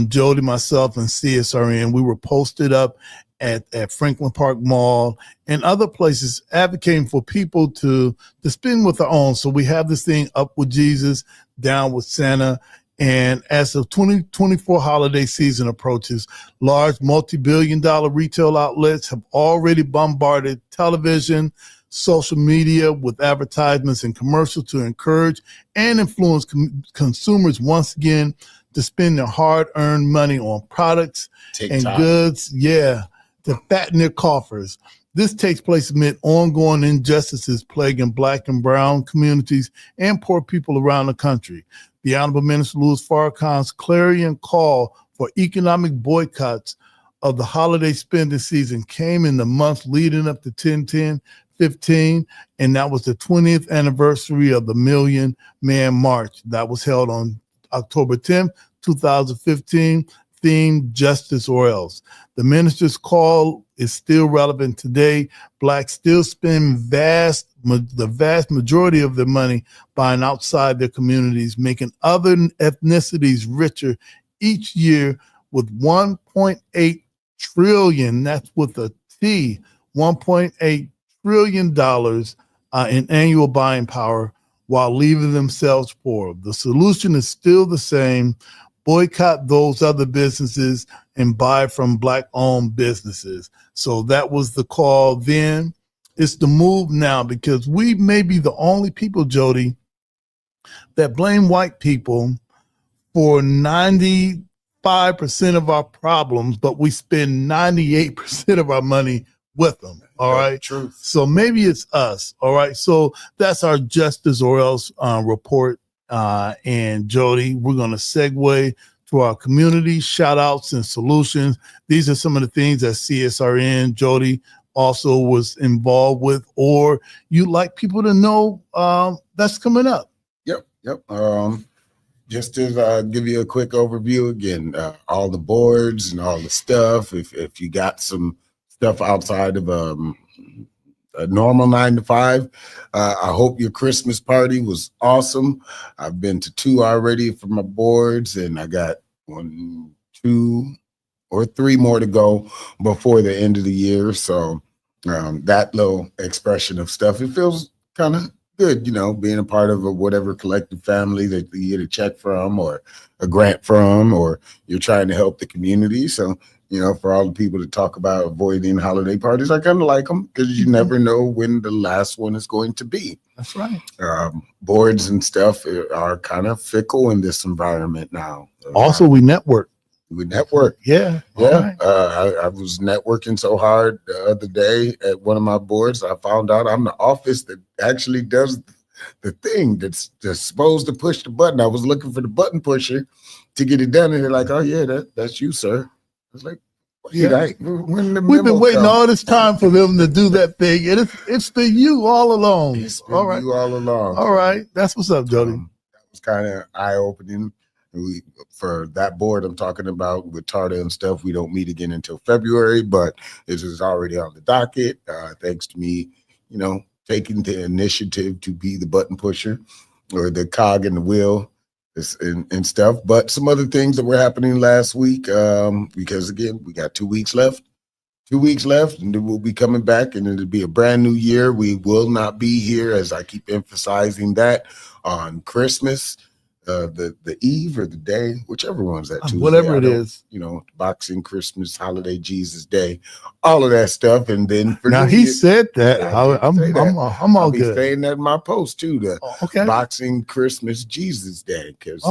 Jody, myself, and CSRN, we were posted up at Franklin Park Mall and other places advocating for people to spend with their own. So we have this thing, Up with Jesus, Down with Santa. And as the 2024 holiday season approaches, large multi-billion-dollar retail outlets have already bombarded television, social media with advertisements and commercials to encourage and influence consumers once again to spend their hard-earned money on products and goods, to fatten their coffers. This takes place amid ongoing injustices plaguing Black and brown communities and poor people around the country. The Honorable Minister Louis Farrakhan's clarion call for economic boycotts of the holiday spending season came in the months leading up to 10/10/15, and that was the 20th anniversary of the Million Man March that was held on October 10th, 2015, themed Justice or Else. The minister's call is still relevant today. Blacks still spend the vast majority of their money buying outside their communities, making other ethnicities richer each year with $1.8 trillion, that's with a T, $1.8 trillion in annual buying power, while leaving themselves poor. The solution is still the same: boycott those other businesses and buy from Black-owned businesses. So that was the call then. It's the move now, because we may be the only people, Jody, that blame white people for 95% of our problems, but we spend 98% of our money with them. All right. Truth. So maybe it's us. All right. So that's our Justice or Else report. And Jody, we're going to segue to our community shout outs and solutions. These are some of the things that CSRN, Jody, also was involved with, or you'd like people to know that's coming up. Yep. Just to give you a quick overview again, all the boards and all the stuff. If you got some stuff outside of a normal 9 to 5, I hope your Christmas party was awesome. I've been to 2 already for my boards, and I got 1, 2, or 3 more to go before the end of the year. So that little expression of stuff, it feels kind of good, being a part of whatever collective family that you get a check from or a grant from, or you're trying to help the community. So, for all the people that talk about avoiding holiday parties, I kind of like them, because you never know when the last one is going to be. That's right. Boards and stuff are kind of fickle in this environment now. Also, we network. Yeah. Right. I was networking so hard the other day at one of my boards. I found out I'm the office that actually does the thing that's supposed to push the button. I was looking for the button pusher to get it done, and they're like, "Oh yeah, that's you, sir." I was like, We've been waiting all this time for them to do that thing, and it's been you all along. It's been you all along. All right, that's what's up, Jody. That was kind of eye-opening. For that board I'm talking about with Tarda and stuff, we don't meet again until February, but this is already on the docket. Thanks to me, taking the initiative to be the button pusher or the cog in the wheel and stuff. But some other things that were happening last week, because again, we got 2 weeks left. 2 weeks left, and then we'll be coming back, and it'll be a brand new year. We will not be here, as I keep emphasizing that, on Christmas. the eve or the day, whichever one's that Tuesday. Whatever it is. Boxing, Christmas, holiday, Jesus Day, all of that stuff. And then for now New he Year, said that. I'm all I'll be good. saying that in my post too. The Okay. Boxing, Christmas, Jesus Day, because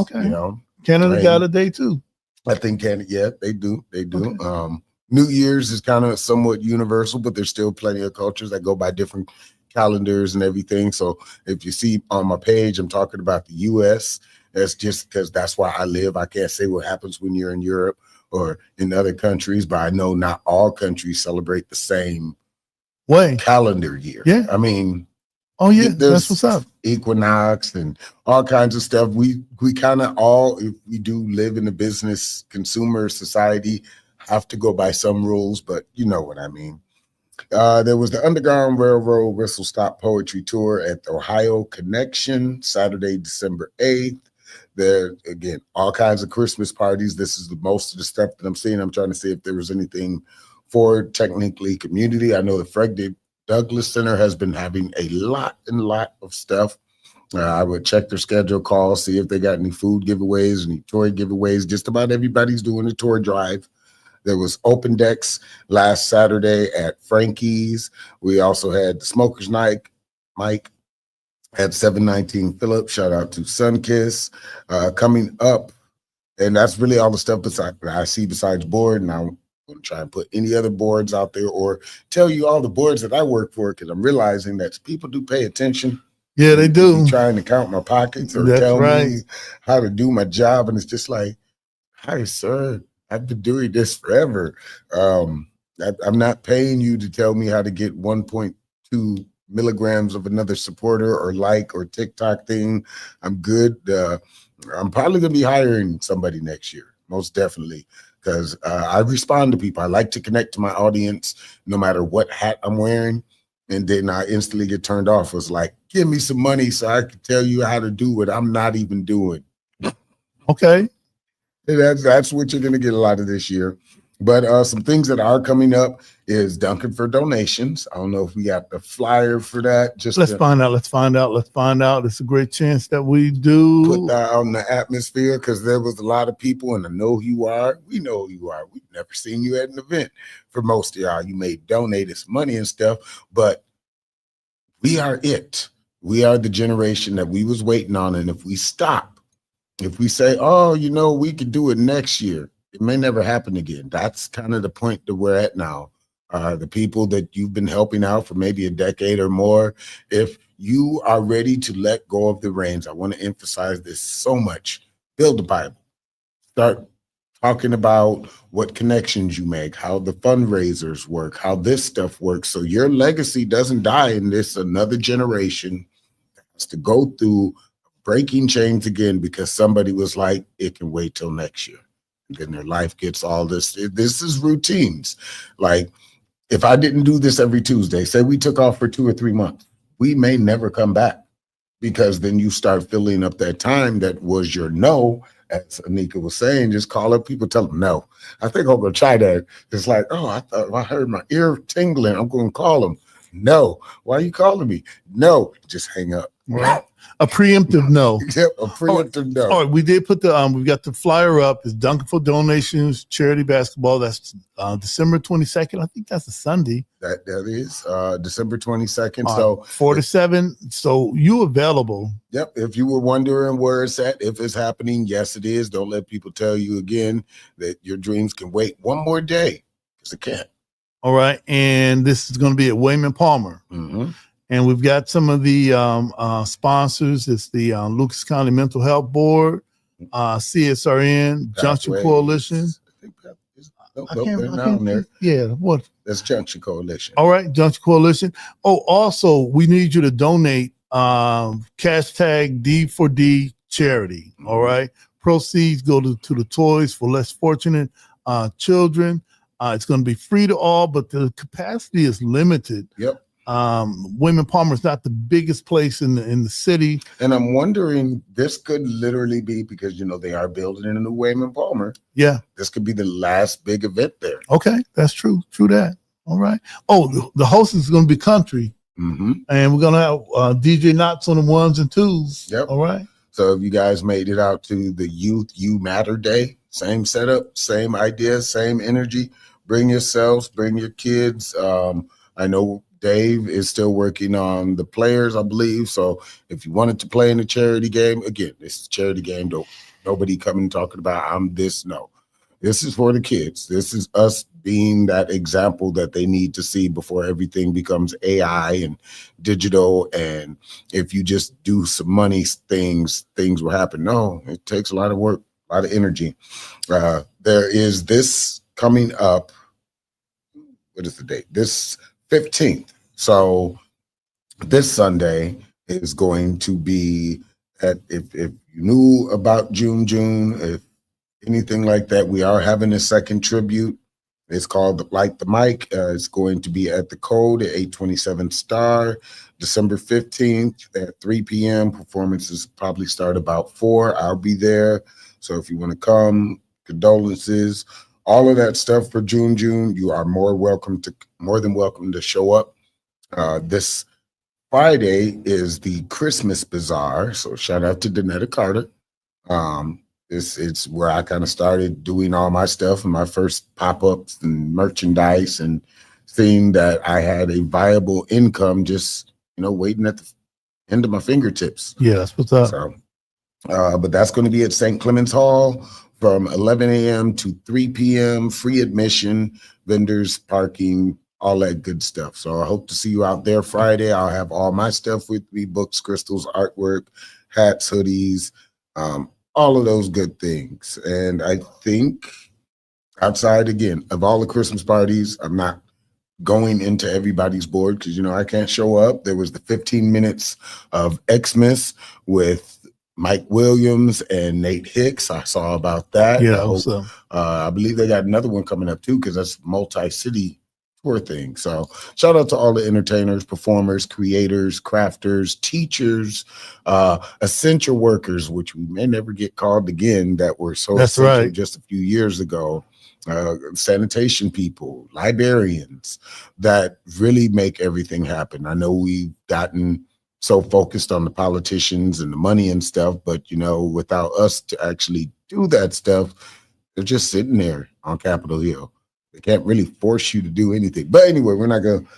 Canada got a day too. I think Canada, yeah, they do. Okay. New Year's is kind of somewhat universal, but there's still plenty of cultures that go by different calendars and everything. So if you see on my page, I'm talking about the U.S. That's just because that's where I live. I can't say what happens when you're in Europe or in other countries, but I know not all countries celebrate the same way calendar year. Yeah. I mean, oh yeah, that's what's up. Equinox and all kinds of stuff. We kind of all, if we do live in a business consumer society, have to go by some rules, but you know what I mean. There was the Underground Railroad Whistle Stop Poetry Tour at the Ohio Connection, Saturday, December 8th. There, again, all kinds of Christmas parties. This is the most of the stuff that I'm seeing. I'm trying to see if there was anything for technically community. I know the Frederick Douglass Center has been having a lot of stuff. I would check their schedule, call, see if they got any food giveaways, any toy giveaways. Just about everybody's doing a tour drive. There was open decks last Saturday at Frankie's. We also had the Smokers Night, Mike at 719 Phillips. Shout out to Sunkiss coming up. And that's really all the stuff I see besides board. And I'm going to try and put any other boards out there or tell you all the boards that I work for, because I'm realizing that people do pay attention. Yeah, they do. Trying to count my pockets or tell me how to do my job. And it's just like, hi, sir. I've been doing this forever. I'm not paying you to tell me how to get 1.2 milligrams of another supporter or like or TikTok thing. I'm good. I'm probably going to be hiring somebody next year, most definitely, because I respond to people. I like to connect to my audience no matter what hat I'm wearing. And then I instantly get turned off. It's like, give me some money so I can tell you how to do what I'm not even doing. Okay. That's what you're going to get a lot of this year. But some things that are coming up is Duncan for donations. I don't know if we got the flyer for that. Let's find out. It's a great chance that we do put that out in the atmosphere, because there was a lot of people, and I know who you are. We know who you are. We've never seen you at an event. For most of y'all, you may donate us money and stuff, but we are it. We are the generation that we was waiting on, and if we stop, if we say, oh, we could do it next year, it may never happen again. That's kind of the point that we're at now. The people that you've been helping out for maybe a decade or more, if you are ready to let go of the reins, I want to emphasize this so much. Build the Bible. Start talking about what connections you make, how the fundraisers work, how this stuff works, so your legacy doesn't die in this another generation has to go through breaking chains again because somebody was like, it can wait till next year. And then their life gets all this. This is routines. Like, if I didn't do this every Tuesday, say we took off for 2 or 3 months, we may never come back, because then you start filling up that time that was your no. As Anika was saying, just call up people, tell them no. I think I'm going to try that. It's like, oh, I thought I heard my ear tingling. I'm going to call them. No. Why are you calling me? No. Just hang up. Right. A preemptive no. Yep, a preemptive no. All right, we did put we've got the flyer up. It's Duncan for Donations, charity basketball. That's December 22nd. I think that's a Sunday. That is December 22nd. So 4 to 7. So you available. Yep. If you were wondering where it's at, if it's happening, yes, it is. Don't let people tell you again that your dreams can wait one more day, because it can't. All right. And this is going to be at Wayman Palmer. Mm-hmm. And we've got some of the sponsors. It's the Lucas County Mental Health Board, CSRN, Junction Coalition. Yeah, what? That's Junction Coalition. All right, Junction Coalition. Oh, also, we need you to donate hashtag D4D charity. Mm-hmm. All right. Proceeds go to the Toys for Less Fortunate Children. It's going to be free to all, but the capacity is limited. Yep. Wayman Palmer is not the biggest place in the city. And I'm wondering, this could literally be, because, they are building in a new Wayman Palmer. Yeah. This could be the last big event there. Okay. That's true. True that. All right. Oh, the host is going to be country. Mm-hmm. And we're going to have DJ Knots on the 1s and 2s. Yep. All right. So if you guys made it out to the Youth You Matter Day, same setup, same idea, same energy. Bring yourselves, bring your kids. I know Dave is still working on the players, I believe. So if you wanted to play in a charity game, again, this is a charity game. Don't nobody coming talking about I'm this. No, this is for the kids. This is us being that example that they need to see before everything becomes AI and digital. And if you just do some money things will happen. No, it takes a lot of work, a lot of energy. There is this coming up. What is the date? This 15th. So this Sunday is going to be if you knew about June, if anything like that, we are having a second tribute. It's called Light the Mic. It's going to be at the Code at 827 Star, December 15th at 3 p.m. Performances probably start about 4. I'll be there. So if you want to come, condolences, all of that stuff for June, you are more than welcome to show up. This Friday is the Christmas Bazaar. So shout out to Danetta Carter. It's where I kind of started doing all my stuff and my first pop-ups and merchandise, and seeing that I had a viable income just, waiting at the end of my fingertips. Yeah, that's what's up. So, but that's going to be at St. Clements Hall from 11 a.m. to 3 p.m., free admission, vendors, parking, all that good stuff. So I hope to see you out there Friday. I'll have all my stuff with me, books, crystals, artwork, hats, hoodies, all of those good things. And I think outside, again, of all the Christmas parties, I'm not going into everybody's board because, I can't show up. There was the 15 minutes of Xmas with Mike Williams and Nate Hicks. I saw about that. Yeah, I believe they got another one coming up too, because that's multi-city tour thing. So shout out to all the entertainers, performers, creators, crafters, teachers, essential workers, which we may never get called again, that were so essential just a few years ago. Sanitation people, librarians that really make everything happen. I know we've gotten so focused on the politicians and the money and stuff, but without us to actually do that stuff, they're just sitting there on Capitol Hill. They can't really force you to do anything. But anyway, we're not going to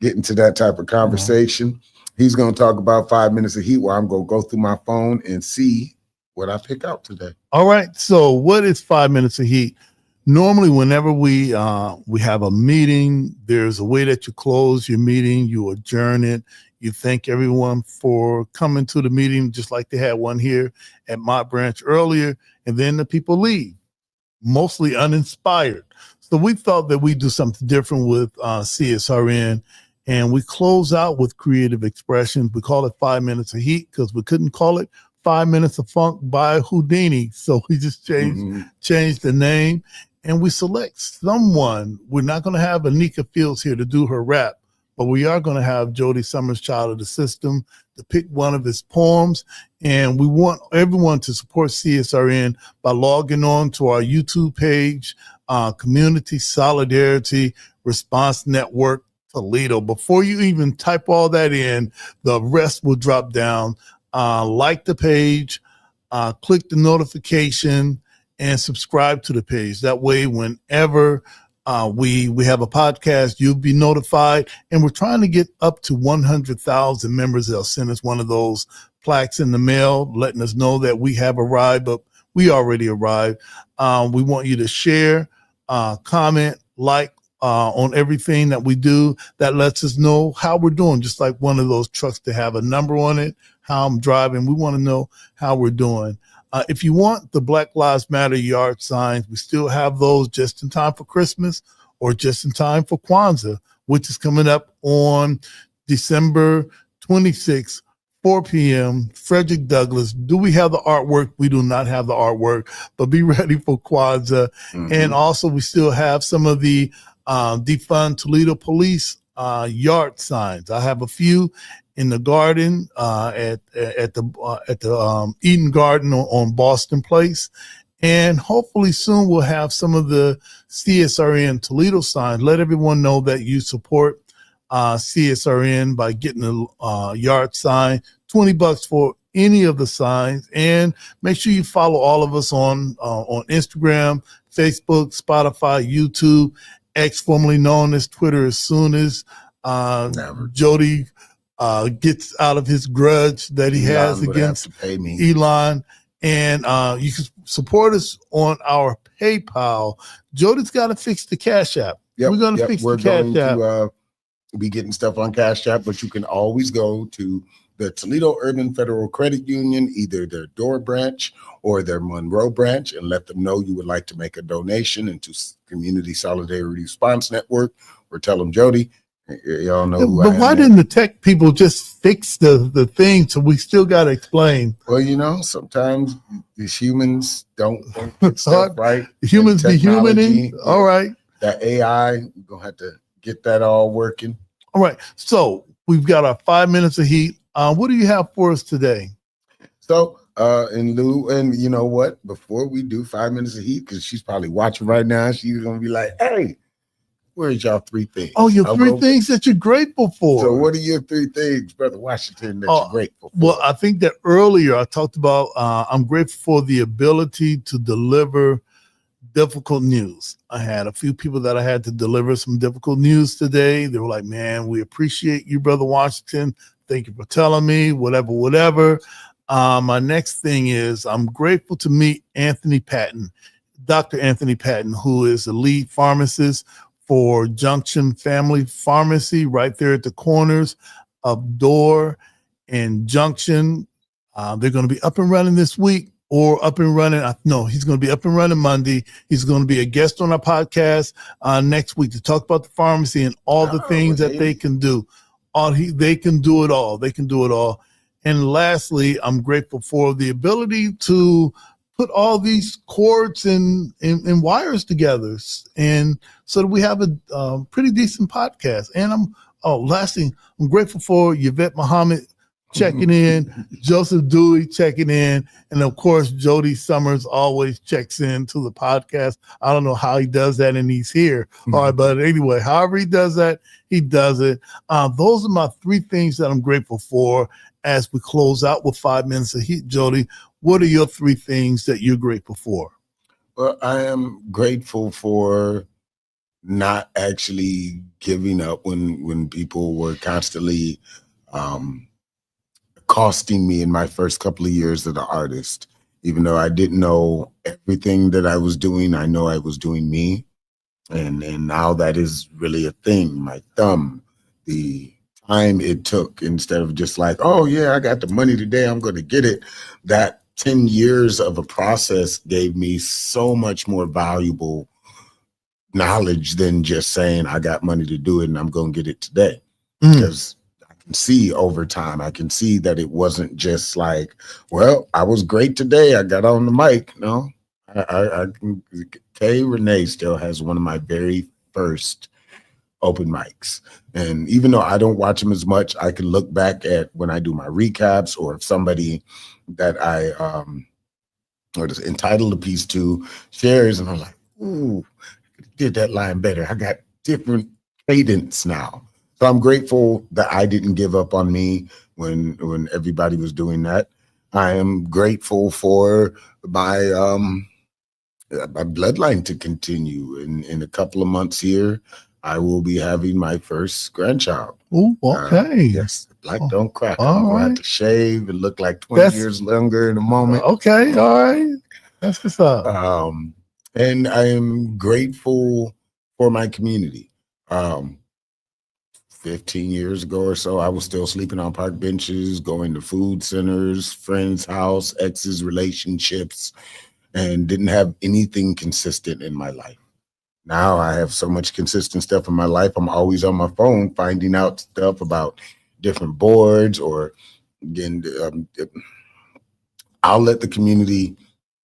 get into that type of conversation. He's going to talk about 5 minutes of heat, where I'm going to go through my phone and see what I pick out today. All right. So what is 5 minutes of heat? Normally, whenever we have a meeting, there's a way that you close your meeting, you adjourn it. You thank everyone for coming to the meeting, just like they had one here at my branch earlier, and then the people leave, mostly uninspired. So we thought that we'd do something different with CSRN, and we close out with creative expression. We call it 5 minutes of heat because we couldn't call it 5 minutes of funk by Houdini. So we just changed the name, and we select someone. We're not going to have Anika Fields here to do her rap, but we are going to have Jody Summers, Child of the System, to pick one of his poems. And we want everyone to support CSRN by logging on to our YouTube page, Community Solidarity Response Network Toledo. Before you even type all that in, the rest will drop down. Like the page, click the notification, and subscribe to the page. That way, whenever we have a podcast, you'll be notified. And we're trying to get up to 100,000 members. They'll send us one of those plaques in the mail letting us know that we have arrived, but we already arrived. We want you to share, comment, like on everything that we do. That lets us know how we're doing, just like one of those trucks to have a number on it, how I'm driving. We want to know how we're doing. If you want the Black Lives Matter yard signs, we still have those just in time for Christmas or just in time for Kwanzaa, which is coming up on December 26th, 4 p.m., Frederick Douglass. Do we have the artwork? We do not have the artwork, but be ready for Kwanzaa. And also we still have some of the defund Toledo Police yard signs. I have a few in the garden at the Eden Garden on Boston Place. And hopefully soon we'll have some of the CSRN Toledo signs. Let everyone know that you support CSRN by getting a yard sign. $20 for any of the signs. And make sure you follow all of us on Instagram, Facebook, Spotify, YouTube, X, formerly known as Twitter, as soon as Jody gets out of his grudge that he has against Elon. And you can support us on our PayPal. Jody's got to fix the Cash App. Yep, We're going to fix the Cash App. To be getting stuff on Cash App, but you can always go to the Toledo Urban Federal Credit Union, either their Door branch or their Monroe branch, and let them know you would like to make a donation into Community Solidarity Response Network, or tell them, Jody, y'all know who I am. But why didn't the tech people just fix the thing, so we still got to explain? Well, you know, sometimes these humans don't get stuff right. Humans be humaning. All right. That AI, we're going to have to get that all working. All right. So we've got our 5 minutes of heat. What do you have for us today? So, in lieu, and you know what? Before we do 5 minutes of heat, because she's probably watching right now, she's going to be like, hey, where's y'all 3 things? Oh, your 3 things that you're grateful for. So what are your 3 things, Brother Washington, that you're grateful for? Well, I think that earlier I talked about I'm grateful for the ability to deliver difficult news. I had a few people that I had to deliver some difficult news today. They were like, man, we appreciate you, Brother Washington. Thank you for telling me, whatever. My next thing is I'm grateful to meet Anthony Patton, Dr. Anthony Patton, who is the lead pharmacist for Junction Family Pharmacy right there at the corners of Door and Junction. They're going to be up and running this week. Or up and running. No, he's going to be up and running Monday. He's going to be a guest on our podcast next week to talk about the pharmacy and all the things that they can do. They can do it all. They can do it all. And lastly, I'm grateful for the ability to put all these cords and wires together, and so that we have a pretty decent podcast. And lastly, I'm grateful for Yvette Muhammad checking in, Joseph Dewey checking in, and of course, Jody Summers always checks in to the podcast. I don't know how he does that, and he's here. All right, but anyway, however he does that, he does it. Those are my 3 things that I'm grateful for as we close out with 5 minutes of heat. Jody, what are your 3 things that you're grateful for? Well, I am grateful for not actually giving up when people were constantly costing me in my first couple of years as an artist. Even though I didn't know everything that I was doing, I know I was doing me. And now that is really a thing. My thumb, the time it took, instead of just like, oh yeah, I got the money today, I'm going to get it. That 10 years of a process gave me so much more valuable knowledge than just saying I got money to do it and I'm going to get it today. Because see over time, I can see that it wasn't just like, well, I was great today, I got on the mic. No, Kay Renee still has one of my very first open mics, and even though I don't watch them as much, I can look back at when I do my recaps, or if somebody that I or just entitled a piece to shares, and I'm like, ooh, I did that line better, I got different cadence now. So I'm grateful that I didn't give up on me when everybody was doing that. I am grateful for my bloodline to continue. In a couple of months here, I will be having my first grandchild. Oh, okay. Yes, black don't crack. All I'm going to right. have to shave and look like 20 years younger in a moment. Okay, all right. That's what's up. And I am grateful for my community. 15 years ago or so, I was still sleeping on park benches, going to food centers, friends' house, exes, relationships, and didn't have anything consistent in my life. Now I have so much consistent stuff in my life. I'm always on my phone finding out stuff about different boards, or again, I'll let the community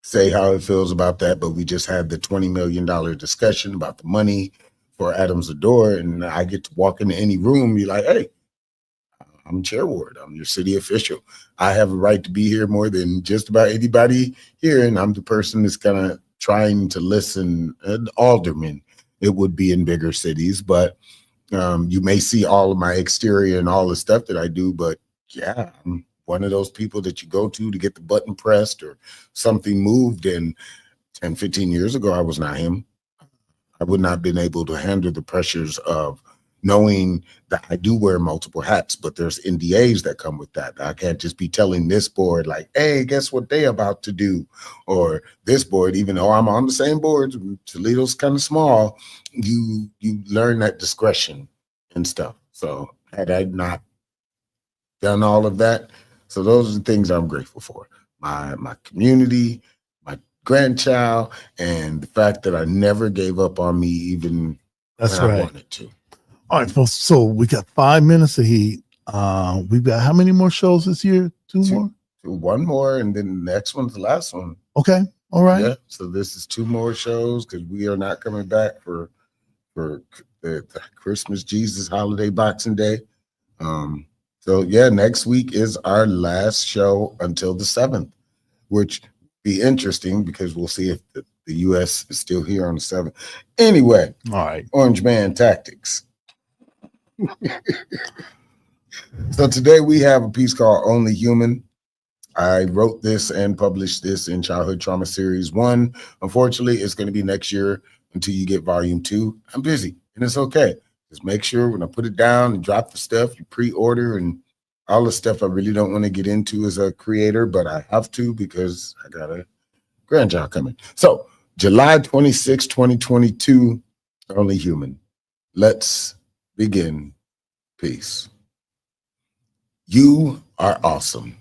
say how it feels about that, but we just had the $20 million discussion about the money for Adams Adore, and I get to walk into any room, be like, hey, I'm Chair Ward, I'm your city official. I have a right to be here more than just about anybody here, and I'm the person that's kind of trying to listen. Alderman, it would be in bigger cities, but you may see all of my exterior and all the stuff that I do, but yeah, I'm one of those people that you go to get the button pressed or something moved. And 10, 15 years ago, I was not him. I would not have been able to handle the pressures of knowing that I do wear multiple hats, but there's NDAs that come with that. I can't just be telling this board like, hey, guess what they about to do? Or this board, even though I'm on the same board, Toledo's kind of small, you learn that discretion and stuff. So had I not done all of that, so those are the things I'm grateful for. My community, my grandchild, and the fact that I never gave up on me even when I wanted to. All right, folks. So we got 5 minutes of heat. We've got how many more shows this year? Two more? One more, and then the next one's the last one. Okay. All right. Yeah. So this is 2 more shows because we are not coming back for the Christmas Jesus holiday Boxing Day. So yeah, next week is our last show until the 7th, which be interesting because we'll see if the U.S. is still here on the 7th. Anyway. All right. Orange Man Tactics. So today we have a piece called Only Human. I wrote this and published this in Childhood Trauma Series 1. Unfortunately, it's going to be next year until you get volume 2. I'm busy, and it's okay. Just make sure when I put it down and drop the stuff, you pre-order and all the stuff I really don't want to get into as a creator, but I have to because I got a grandchild coming. So July 26, 2022, Only Human. Let's begin. Peace. You are awesome.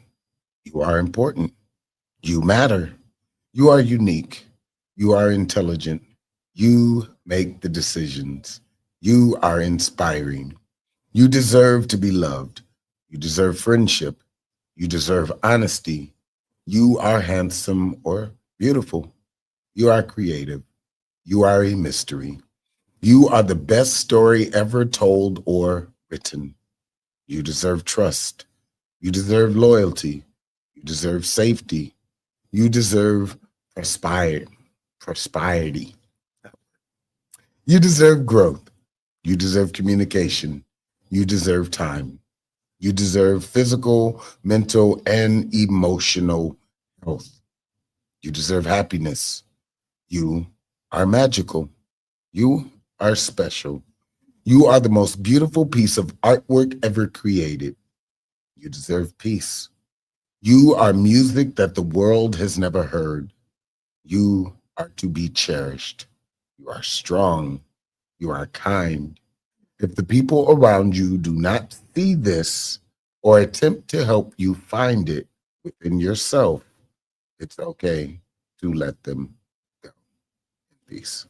You are important. You matter. You are unique. You are intelligent. You make the decisions. You are inspiring. You deserve to be loved. You deserve friendship. You deserve honesty. You are handsome or beautiful. You are creative. You are a mystery. You are the best story ever told or written. You deserve trust. You deserve loyalty. You deserve safety. You deserve prosperity. You deserve growth. You deserve communication. You deserve time. You deserve physical, mental, and emotional health. You deserve happiness. You are magical. You are special. You are the most beautiful piece of artwork ever created. You deserve peace. You are music that the world has never heard. You are to be cherished. You are strong. You are kind. If the people around you do not see this or attempt to help you find it within yourself, it's okay to let them go. Peace.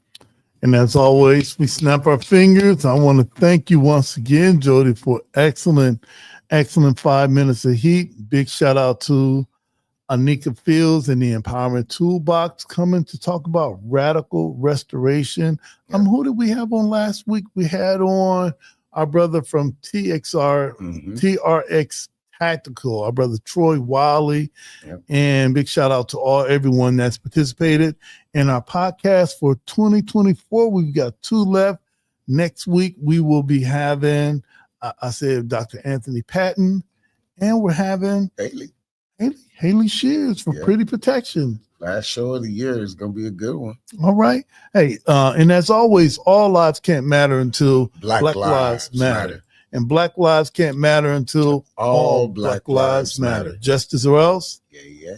And as always, we snap our fingers. I want to thank you once again, Jody, for excellent 5 minutes of heat. Big shout out to Anika Fields and the Empowerment Toolbox coming to talk about radical restoration. Who did we have on last week? We had on our brother from TRX Tactical, our brother Troy Wiley. Yep. And big shout out to everyone that's participated in our podcast for 2024. We've got 2 left. Next week, we will be having, I said, Dr. Anthony Patton, and we're having Haley Shears from Pretty Protection. Last show of the year is going to be a good one. All right. Hey, and as always, all lives can't matter until Black Lives Matter. And Black lives can't matter until all Black lives matter. Justice or else? Yeah.